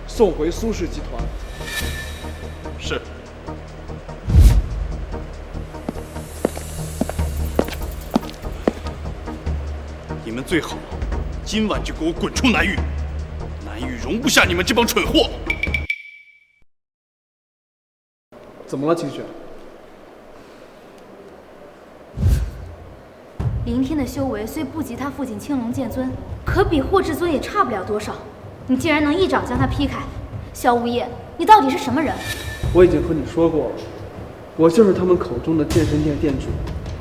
送回苏氏集团。是。你们最好今晚就给我滚出南域，南域容不下你们这帮蠢货。怎么了，秦雪？凌天的修为虽不及他父亲青龙剑尊，可比霍至尊也差不了多少。你竟然能一掌将他劈开，萧无业，你到底是什么人？我已经和你说过了，我就是他们口中的剑神殿殿主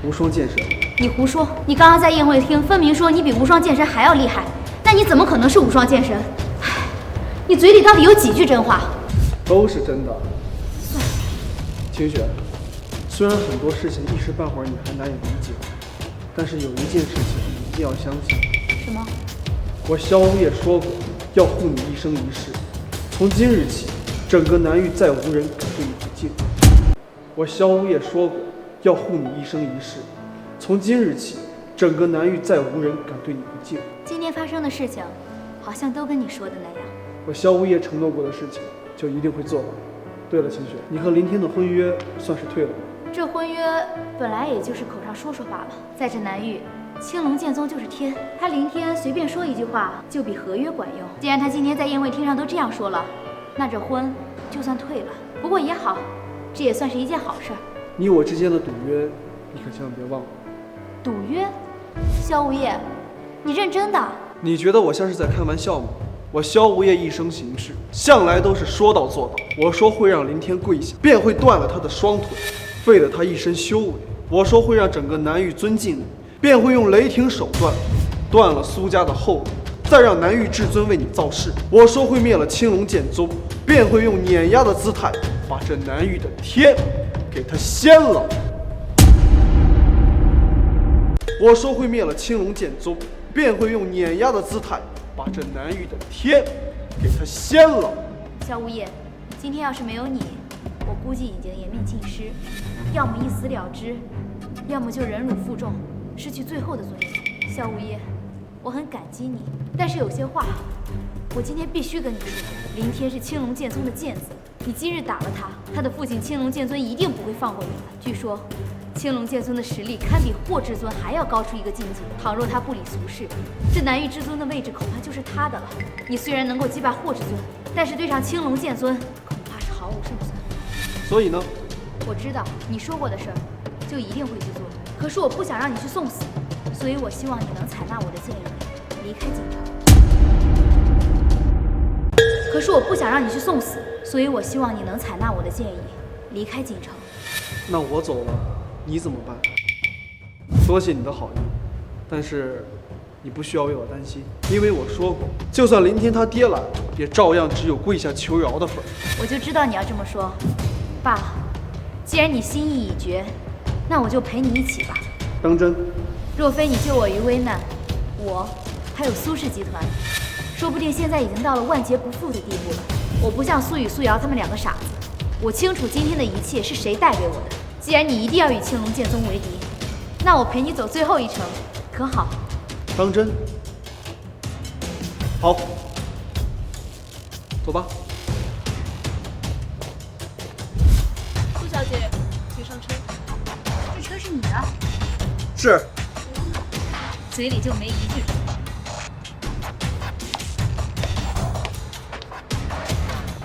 无双剑神。你胡说！你刚刚在宴会厅分明说你比无双剑神还要厉害，那你怎么可能是无双剑神？唉，你嘴里到底有几句真话？都是真的。秦雪，虽然很多事情一时半会儿你还难以理解，但是有一件事情你一定要相信。什么？我萧无业说过，要护你一生一世。从今日起，整个南域再无人敢对你不敬。我萧无业说过，要护你一生一世。从今日起，整个南域再无人敢对你不敬。今天发生的事情，好像都跟你说的那样。我萧无业承诺过的事情，就一定会做到。对了，秦雪，你和林天的婚约算是退了吧？这婚约本来也就是口上说说罢了。在这南域，青龙剑宗就是天，他林天随便说一句话，就比合约管用。既然他今天在宴会厅上都这样说了，那这婚就算退了。不过也好，这也算是一件好事。你我之间的赌约，你可千万别忘了。赌约？萧无业，你认真的？你觉得我像是在开玩笑吗？我萧无业一生行事，向来都是说到做到。我说会让林天跪下，便会断了他的双腿，废了他一身修为。我说会让整个南域尊敬你，便会用雷霆手段断了苏家的后路，再让南域至尊为你造势。我说会灭了青龙剑宗，便会用碾压的姿态把这南域的天给他掀了。我说会灭了青龙剑宗，便会用碾压的姿态把这南域的天给他掀了。萧无业，今天要是没有你，我估计已经颜面尽失，要么一死了之，要么就忍辱负重，失去最后的尊严。萧无业，我很感激你，但是有些话我今天必须跟你说。林天是青龙剑宗的剑子，你今日打了他，他的父亲青龙剑尊一定不会放过你的。据说青龙剑尊的实力堪比霍至尊还要高出一个境界，倘若他不理俗事，这南域至尊的位置恐怕就是他的了。你虽然能够击败霍至尊，但是对上青龙剑尊恐怕是毫无胜算。所以呢？我知道你说过的事儿就一定会去做，可是我不想让你去送死，所以我希望你能采纳我的建议，离开锦城。可是我不想让你去送死，所以我希望你能采纳我的建议，离开锦城。那我走了，你怎么办？多谢你的好意，但是你不需要为我担心，因为我说过，就算林天他爹来，也照样只有跪下求饶的份。我就知道你要这么说，罢了，既然你心意已决，那我就陪你一起吧。当真？若非你救我于危难，我还有苏氏集团，说不定现在已经到了万劫不复的地步了。我不像苏雨、苏瑶他们两个傻子，我清楚今天的一切是谁带给我的。既然你一定要与青龙剑宗为敌，那我陪你走最后一程，可好？当真？好，走吧。苏小姐，请上车。这车是你的？是。嘴里就没一句。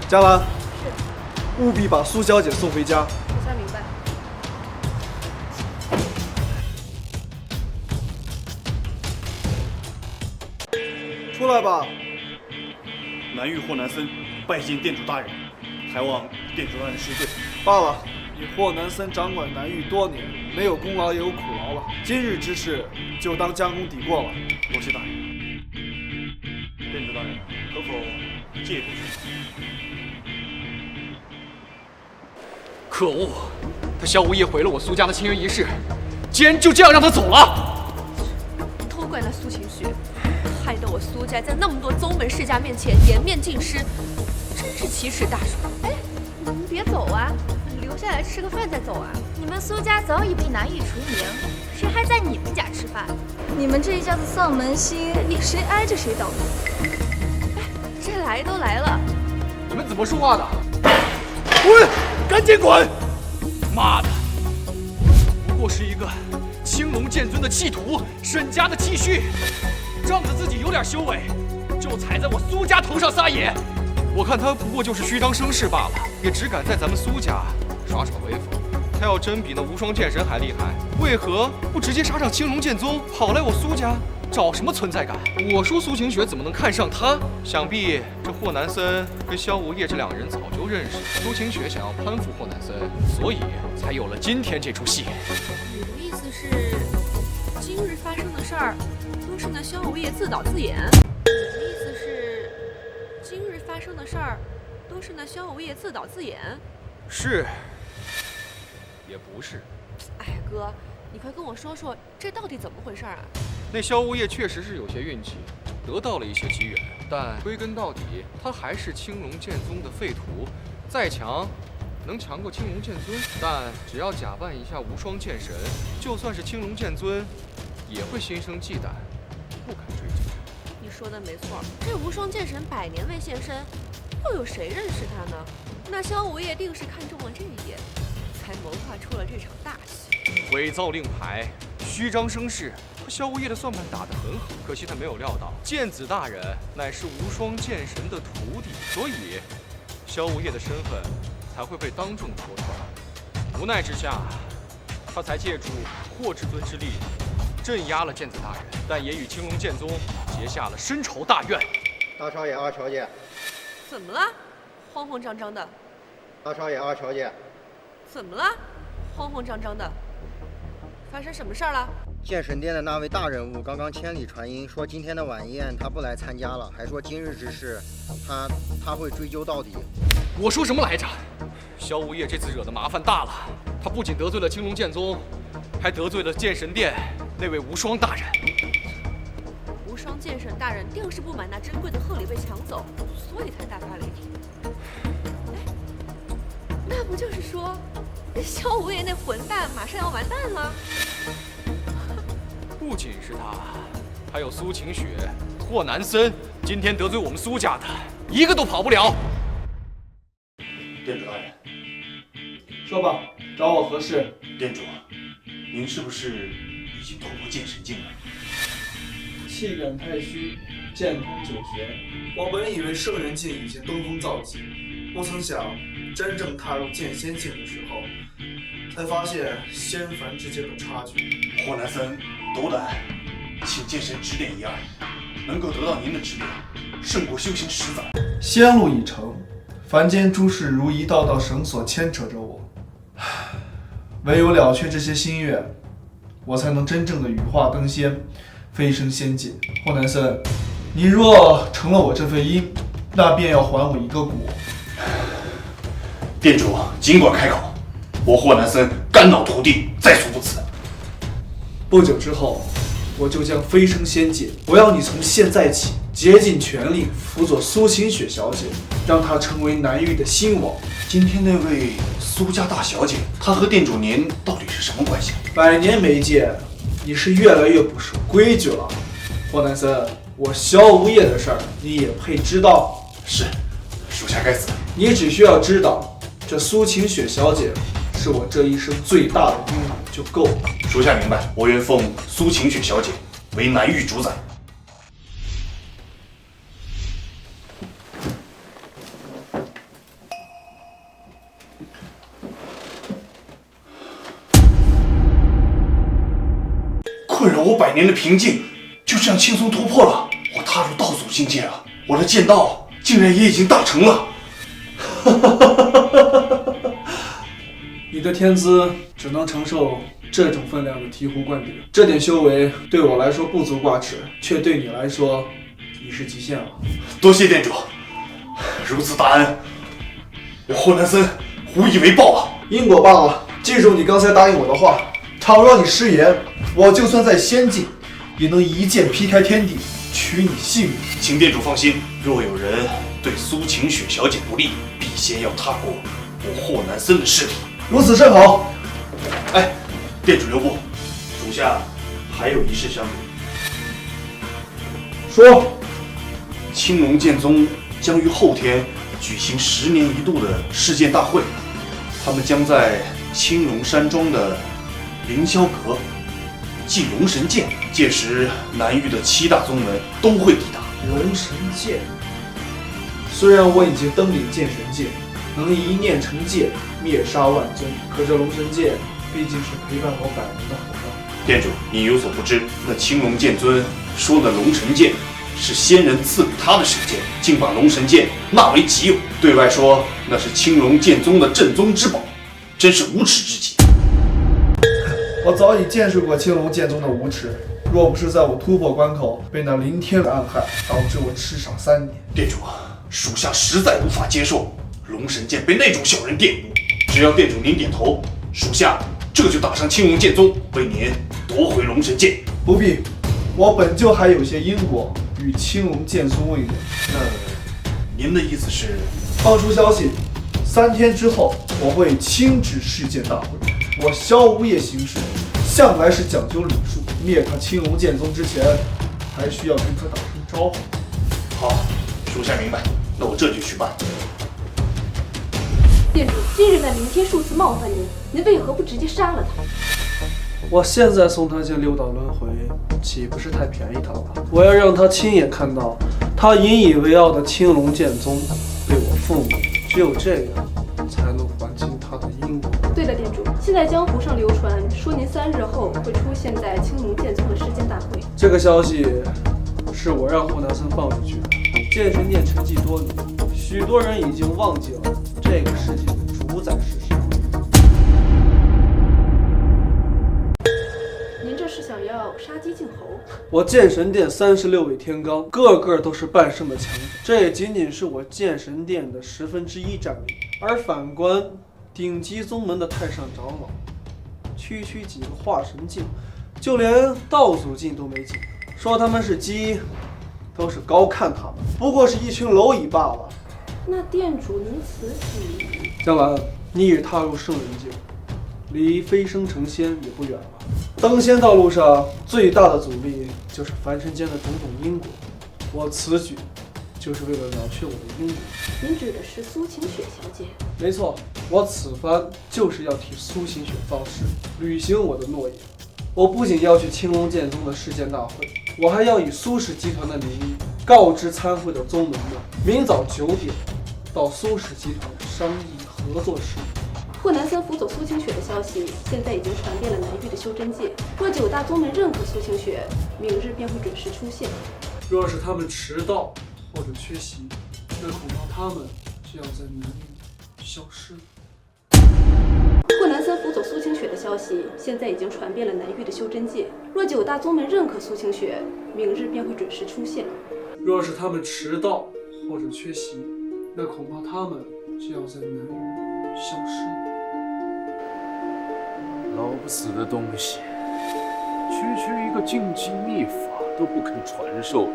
嘉兰，务必把苏小姐送回家。属下明白。出来吧。南域霍南森拜见店主大人，还望店主大人恕罪。罢了，你霍南森掌管南域多年，没有功劳也有苦劳了。今日之事就当将功抵过了。多谢大人。店主大人，可否借步去？可恶！他萧无业毁了我苏家的签约仪式，竟然就这样让他走了！都怪那苏晴雪，害得我苏家在那么多宗门世家面前颜面尽失，真是奇耻大辱。哎，你们别走啊，留下来吃个饭再走啊。你们苏家早已被南域除名，谁还在你们家吃饭？你们这一家子丧门星，谁挨着谁倒霉。哎，这来都来了，你们怎么说话的？滚！赶紧滚！妈的，不过是一个青龙剑尊的弃徒，沈家的弃婿，仗着自己有点修为，就踩在我苏家头上撒野。我看他不过就是虚张声势罢了，也只敢在咱们苏家耍威风。他要真比那无双剑神还厉害，为何不直接杀上青龙剑宗，跑来我苏家找什么存在感？我说苏晴雪怎么能看上他？想必这霍南森跟萧无业这两人早就认识，苏晴雪想要攀附霍南森，所以才有了今天这出戏。你的意思是，今日发生的事儿都是那萧无业自导自演？你的意思是，今日发生的事儿都是那萧无业自导自演？是，也不是。哎，哥，你快跟我说说，这到底怎么回事啊？那萧无业确实是有些运气，得到了一些机缘，但归根到底，他还是青龙剑宗的废徒，再强，能强过青龙剑尊。但只要假扮一下无双剑神，就算是青龙剑尊，也会心生忌惮，不敢追究。你说的没错，这无双剑神100年未现身，又有谁认识他呢？那萧无业定是看中了这一点，才谋划出了这场大戏。伪造令牌，虚张声势。萧无业的算盘打得很好，可惜他没有料到剑子大人乃是无双剑神的徒弟，所以萧无业的身份才会被当众戳穿。无奈之下，他才借助霍至尊之力镇压了剑子大人，但也与青龙剑宗结下了深仇大怨。大少爷、二小姐，怎么了？慌慌张张的。大少爷、二小姐，怎么了？慌慌张张的。发生什么事儿了？剑神殿的那位大人物刚刚千里传音说今天的晚宴他不来参加了，还说今日之事他会追究到底。我说什么来着？萧无业这次惹的麻烦大了，他不仅得罪了青龙剑宗，还得罪了剑神殿那位无双大人。无双剑神大人定是不满那珍贵的贺礼被抢走，所以才大发雷霆。哎，那不就是说，萧无业那混蛋马上要完蛋了？不仅是他，还有苏晴雪、霍南森，今天得罪我们苏家的，一个都跑不了。店主大人，说吧，找我何事？店主，您是不是已经突破剑神境了？气感太虚，剑通九玄。我本以为圣人境已经登峰造极，不曾想真正踏入剑仙境的时候，才发现仙凡之间的差距。霍南森斗胆，请剑神指点一二，能够得到您的指点，胜过修行10载。仙路已成，凡间诸事如一道道绳索牵扯着我，唯有了却这些心愿，我才能真正的羽化登仙，飞升仙界。霍南森，你若成了我这份因，那便要还我一个果。店主尽管开口，我霍南森肝脑涂地，在所不辞。不久之后，我就将飞升仙界。我要你从现在起竭尽全力辅佐苏晴雪小姐，让她成为南域的新王。今天那位苏家大小姐，她和店主您到底是什么关系？100年没见，你是越来越不守规矩了。霍南森，我萧无业的事儿你也配知道？是，属下该死。你只需要知道，这苏晴雪小姐是我这一生最大的阴谋就够了。属下明白，我愿奉苏晴雪小姐为南域主宰。困扰我100年的平静，就这样轻松突破了。我踏入道祖境界了，我的剑道竟然也已经大成了。你的天资只能承受这种分量的醍醐灌顶，这点修为对我来说不足挂齿，却对你来说已是极限了。多谢店主，如此大恩，我霍南森无以为报啊！因果罢了，记住你刚才答应我的话，倘若你失言，我就算在仙境，也能一剑劈开天地，取你性命。请店主放心，若有人对苏晴雪小姐不利，必先要踏过我霍南森的尸体。如此甚好。哎，店主留步，属下还有一事相禀。说，青龙剑宗将于后天举行10年一度的世剑大会，他们将在青龙山庄的凌霄阁祭龙神剑，届时南域的7大宗门都会抵达。龙神剑，虽然我已经登临剑神界，能一念成剑，灭杀万宗，可这龙神剑毕竟是陪伴我100年的伙伴。店主，你有所不知，那青龙剑尊说的龙神剑是仙人赐给他的神剑，竟把龙神剑纳为己有，对外说那是青龙剑宗的镇宗之宝，真是无耻之极。我早已见识过青龙剑宗的无耻，若不是在我突破关口被那林天暗害，导致我吃少3年。店主，属下实在无法接受龙神剑被那种小人玷污，只要店主您点头，属下这就打上青龙剑宗，为您夺回龙神剑。不必，我本就还有些因果与青龙剑宗未了。那您的意思是？放出消息，3天之后我会亲至世剑大会。我萧无业行事向来是讲究礼数，灭他青龙剑宗之前，还需要跟他打声招呼。好，属下明白，那我这就去办。店主，今日那林天数次冒犯您，您为何不直接杀了他？我现在送他进6道轮回，岂不是太便宜他了？我要让他亲眼看到他引以为傲的青龙剑宗被我覆灭，只有这样才能还清他的阴谋。对了，店主，现在江湖上流传说您3日后会出现在青龙剑宗的世剑大会。这个消息是我让霍南森放出去的。剑神殿沉寂多年，许多人已经忘记了这个世界的主宰是谁。您这是想要杀鸡儆猴？我剑神殿36位天罡，个个都是半圣的强者，这也仅仅是我剑神殿的1/10战力。而反观顶级宗门的太上长老，区几个化神境，就连道祖境都没几个。说他们是鸡，都是高看他们，不过是一群蝼蚁罢了。那店主您此举，江兰，你已踏入圣人境，离飞升成仙也不远了。登仙道路上最大的阻力就是凡尘间的种种因果，我此举就是为了了却我的因果。您指的是苏晴雪小姐？没错，我此番就是要替苏晴雪造势，履行我的诺言。我不仅要去青龙剑宗的世剑大会，我还要以苏氏集团的名义告知参会的宗门们，明早9点到苏氏集团商议合作事宜。霍南森辅佐苏晴雪的消息现在已经传遍了南域的修真界，若9大宗门认可苏晴雪，明日便会准时出现。若是他们迟到或者缺席，那恐怕他们就要在南域消失。霍南森辅佐苏晴雪的消息现在已经传遍了南域的修真界，若9大宗门认可苏晴雪，明日便会准时出现。若是他们迟到或者缺席，那恐怕他们就要在南域消失。老不死的东西，区一个禁忌秘法都不肯传授，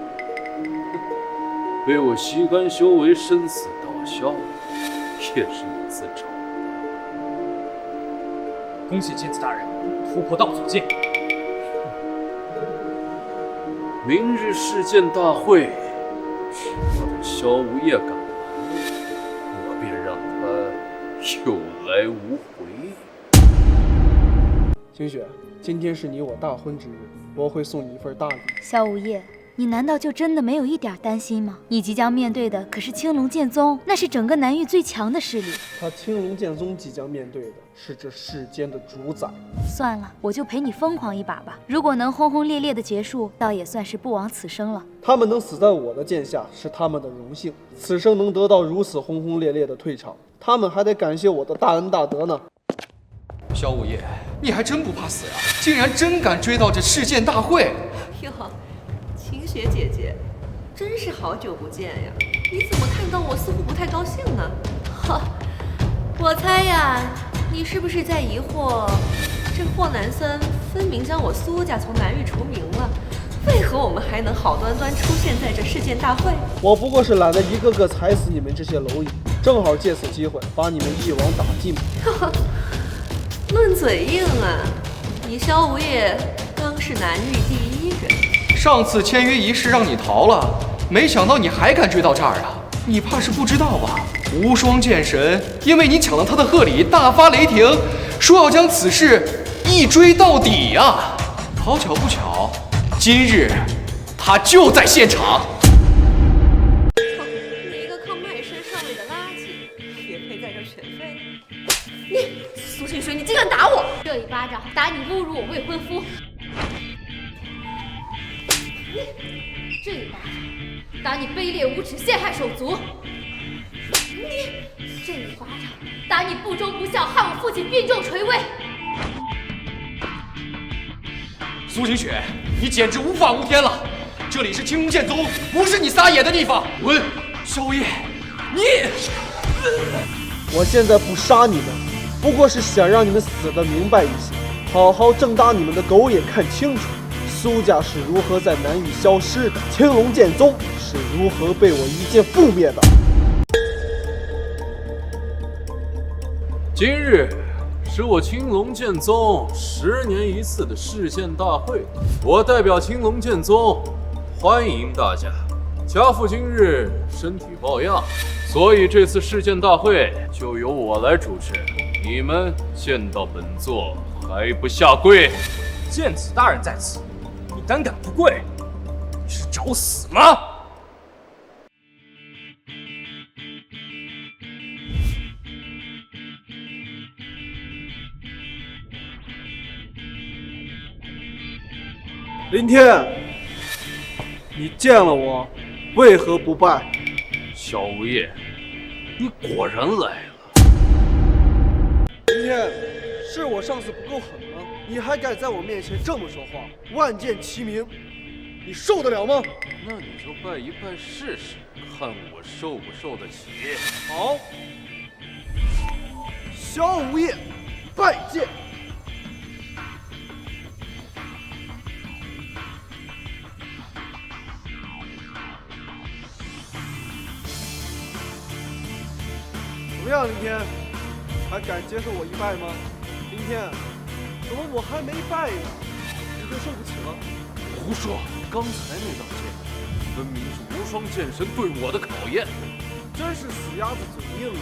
被我吸干修为，生死道消，也是你自找。恭喜剑子大人突破道祖境。明日世剑大会，只要等萧无业赶来，我便让他有来无回。晴雪，今天是你我大婚之日，我会送你一份大礼。萧无业，你难道就真的没有一点担心吗？你即将面对的可是青龙剑宗，那是整个南域最强的势力。他青龙剑宗即将面对的是这世间的主宰。算了，我就陪你疯狂一把吧。如果能轰轰烈烈的结束，倒也算是不枉此生了。他们能死在我的剑下是他们的荣幸，此生能得到如此轰轰烈烈的退场，他们还得感谢我的大恩大德呢。萧无业，你还真不怕死啊！竟然真敢追到这世剑大会！哟，晴雪姐姐，真是好久不见呀！你怎么看到我似乎不太高兴呢？哈，我猜呀，你是不是在疑惑，这霍南森分明将我苏家从南域除名了，为何我们还能好端端出现在这世剑大会？我不过是懒得一个个踩死你们这些蝼蚁，正好借此机会把你们一网打尽。论嘴硬啊！你萧无业刚是南域第一人，上次签约仪式让你逃了，没想到你还敢追到这儿啊！你怕是不知道吧？无双剑神因为你抢了他的贺礼，大发雷霆，说要将此事一追到底呀！好巧不巧，今日他就在现场。你一个靠卖身上位的垃圾，也配在这选妃？你苏清雪，你竟敢打我！这一巴掌打你侮辱我未婚夫，这一巴掌打你卑劣无耻陷害手足，这一巴掌打你不忠不孝害我父亲病重垂危。苏晴雪，你简直无法无天了！这里是青龙剑宗，不是你撒野的地方。滚！萧无业，你……我现在不杀你们，不过是想让你们死得明白一些，好好睁大你们的狗眼看清楚，苏家是如何在南域消失的，青龙剑宗是如何被我一剑覆灭的。今日是我青龙剑宗10年一次的世剑大会，我代表青龙剑宗欢迎大家。家父今日身体抱恙，所以这次世剑大会就由我来主持。你们见到本座还不下跪？剑子大人在此，你胆敢不跪？你是找死吗？林天，你见了我，为何不拜？萧无业，你果然来了。林天，是我上次不够狠吗？你还敢在我面前这么说话？万剑齐鸣，你受得了吗？那你就拜一拜试试，看我受不受得起。好，萧无业，拜见。怎么样，林天？还敢接受我一拜吗？林天，怎么我还没拜呢，你就受不起了？胡说！刚才那道剑，分明是无双剑神对我的考验。真是死鸭子嘴硬啊！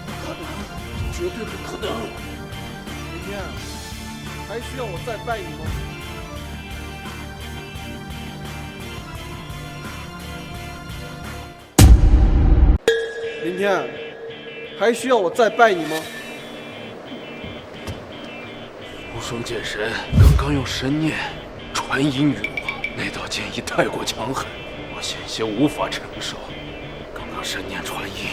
不可能，绝对不可能！林天，还需要我再拜你吗？林天，还需要我再拜你吗？无双剑神刚刚用神念传音于我，那道剑意太过强狠，我险些无法承受。刚刚神念传音，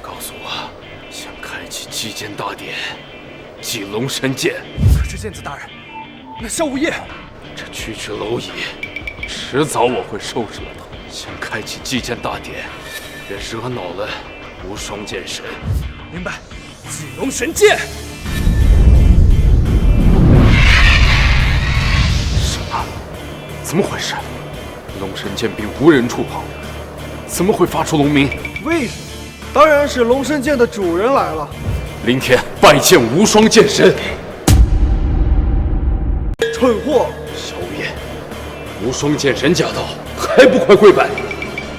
告诉我想开启祭剑大典，祭龙神剑。可是剑子大人，那萧无业，这区区蝼蚁，迟早我会收拾了他。想开启祭剑大典，别惹恼了无双剑神。明白。巨龙神剑。什么？怎么回事？龙神剑并无人触碰，怎么会发出龙鸣？为什么？当然是龙神剑的主人来了。林天拜见无双剑神。蠢货！小无业，无双剑神驾到，还不快跪拜！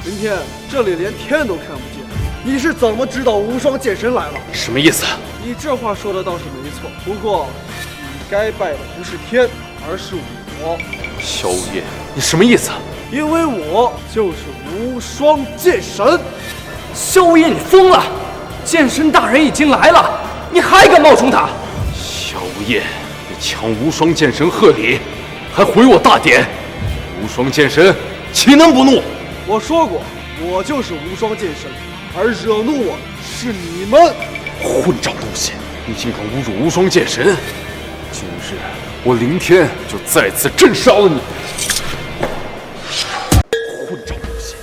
林天，这里连天都看不见，你是怎么知道无双剑神来了？什么意思？你这话说的倒是没错，不过你该拜的不是天，而是我。小无业，你什么意思？因为我就是无双剑神。萧无业，你疯了！剑神大人已经来了，你还敢冒充他？小无业，你抢无双剑神贺礼，还毁我大典，无双剑神岂能不怒？我说过，我就是无双剑神，而惹怒我是你们。混账东西！你竟敢侮辱无双剑神！今日我林天就再次震杀了你！混账东西！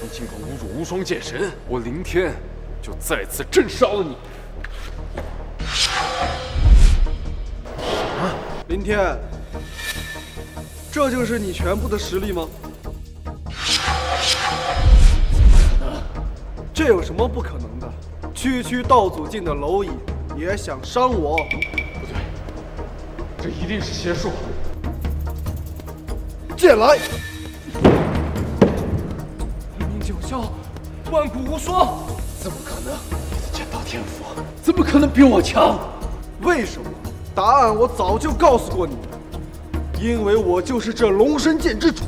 你竟敢侮辱无双剑神！我林天就再次震杀了你！林天，这就是你全部的实力吗？这有什么不可能的？区区道祖境的蝼蚁也想伤我？不对，这一定是邪术！剑来！一鸣九霄，万古无双，怎么可能？你的剑道天赋怎么可能比我强？为什么？答案我早就告诉过你了，因为我就是这龙神剑之主，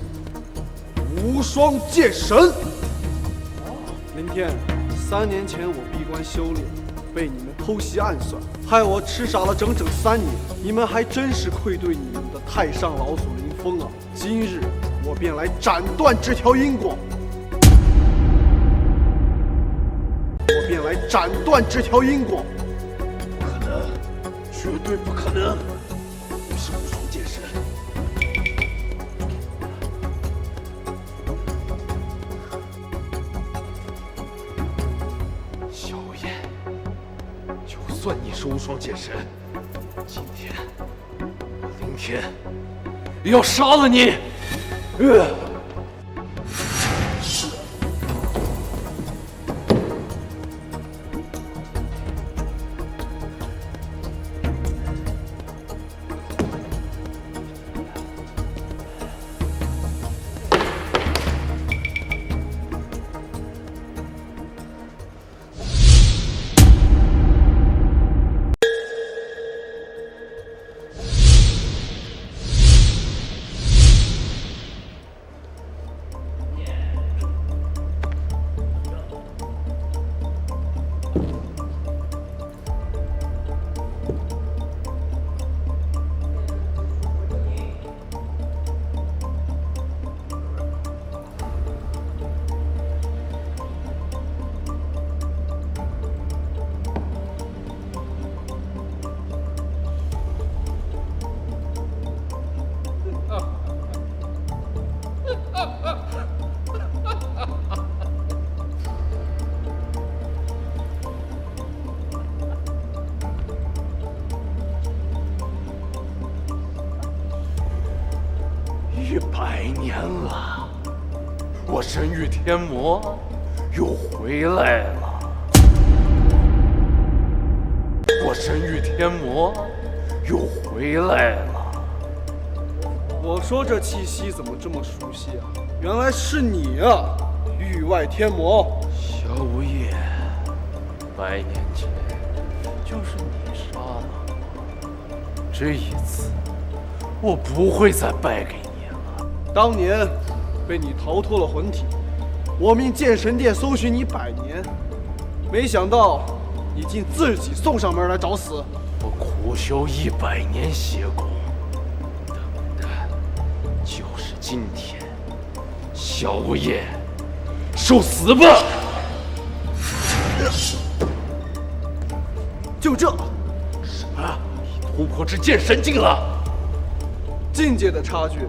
无双剑神。林天，3年前我闭关修炼，被你们偷袭暗算，害我痴傻了整整3年。你们还真是愧对你们的太上老祖林峰啊！今日我便来斩断这条因果。我便来斩断这条因果。不可能，绝对不可能！我是无双剑神。小无业，就算你是无双剑神，今天我林天也要杀了你！100年了，我神域天魔又回来了。我神域天魔又回来了。我说这气息怎么这么熟悉啊？原来是你啊，域外天魔。小无业，100年前就是你杀了我。这一次，我不会再败给你。当年被你逃脱了魂体，我命剑神殿搜寻你100年，没想到你竟自己送上门来找死。我苦修100年邪功，等的就是今天。小无业，受死吧！就这？什么？你突破至剑神境了？境界的差距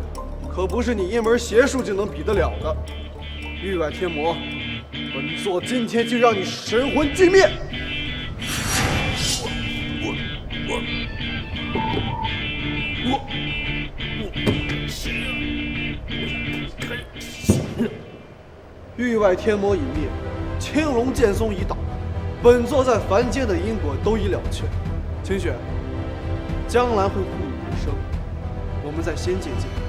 可不是你一门邪术就能比得了的。域外天魔，本座今天就让你神魂俱灭！域外天魔已灭，青龙剑宗已倒，本座在凡间的因果都已了却。清雪，江兰会护你一生，我们在仙界见。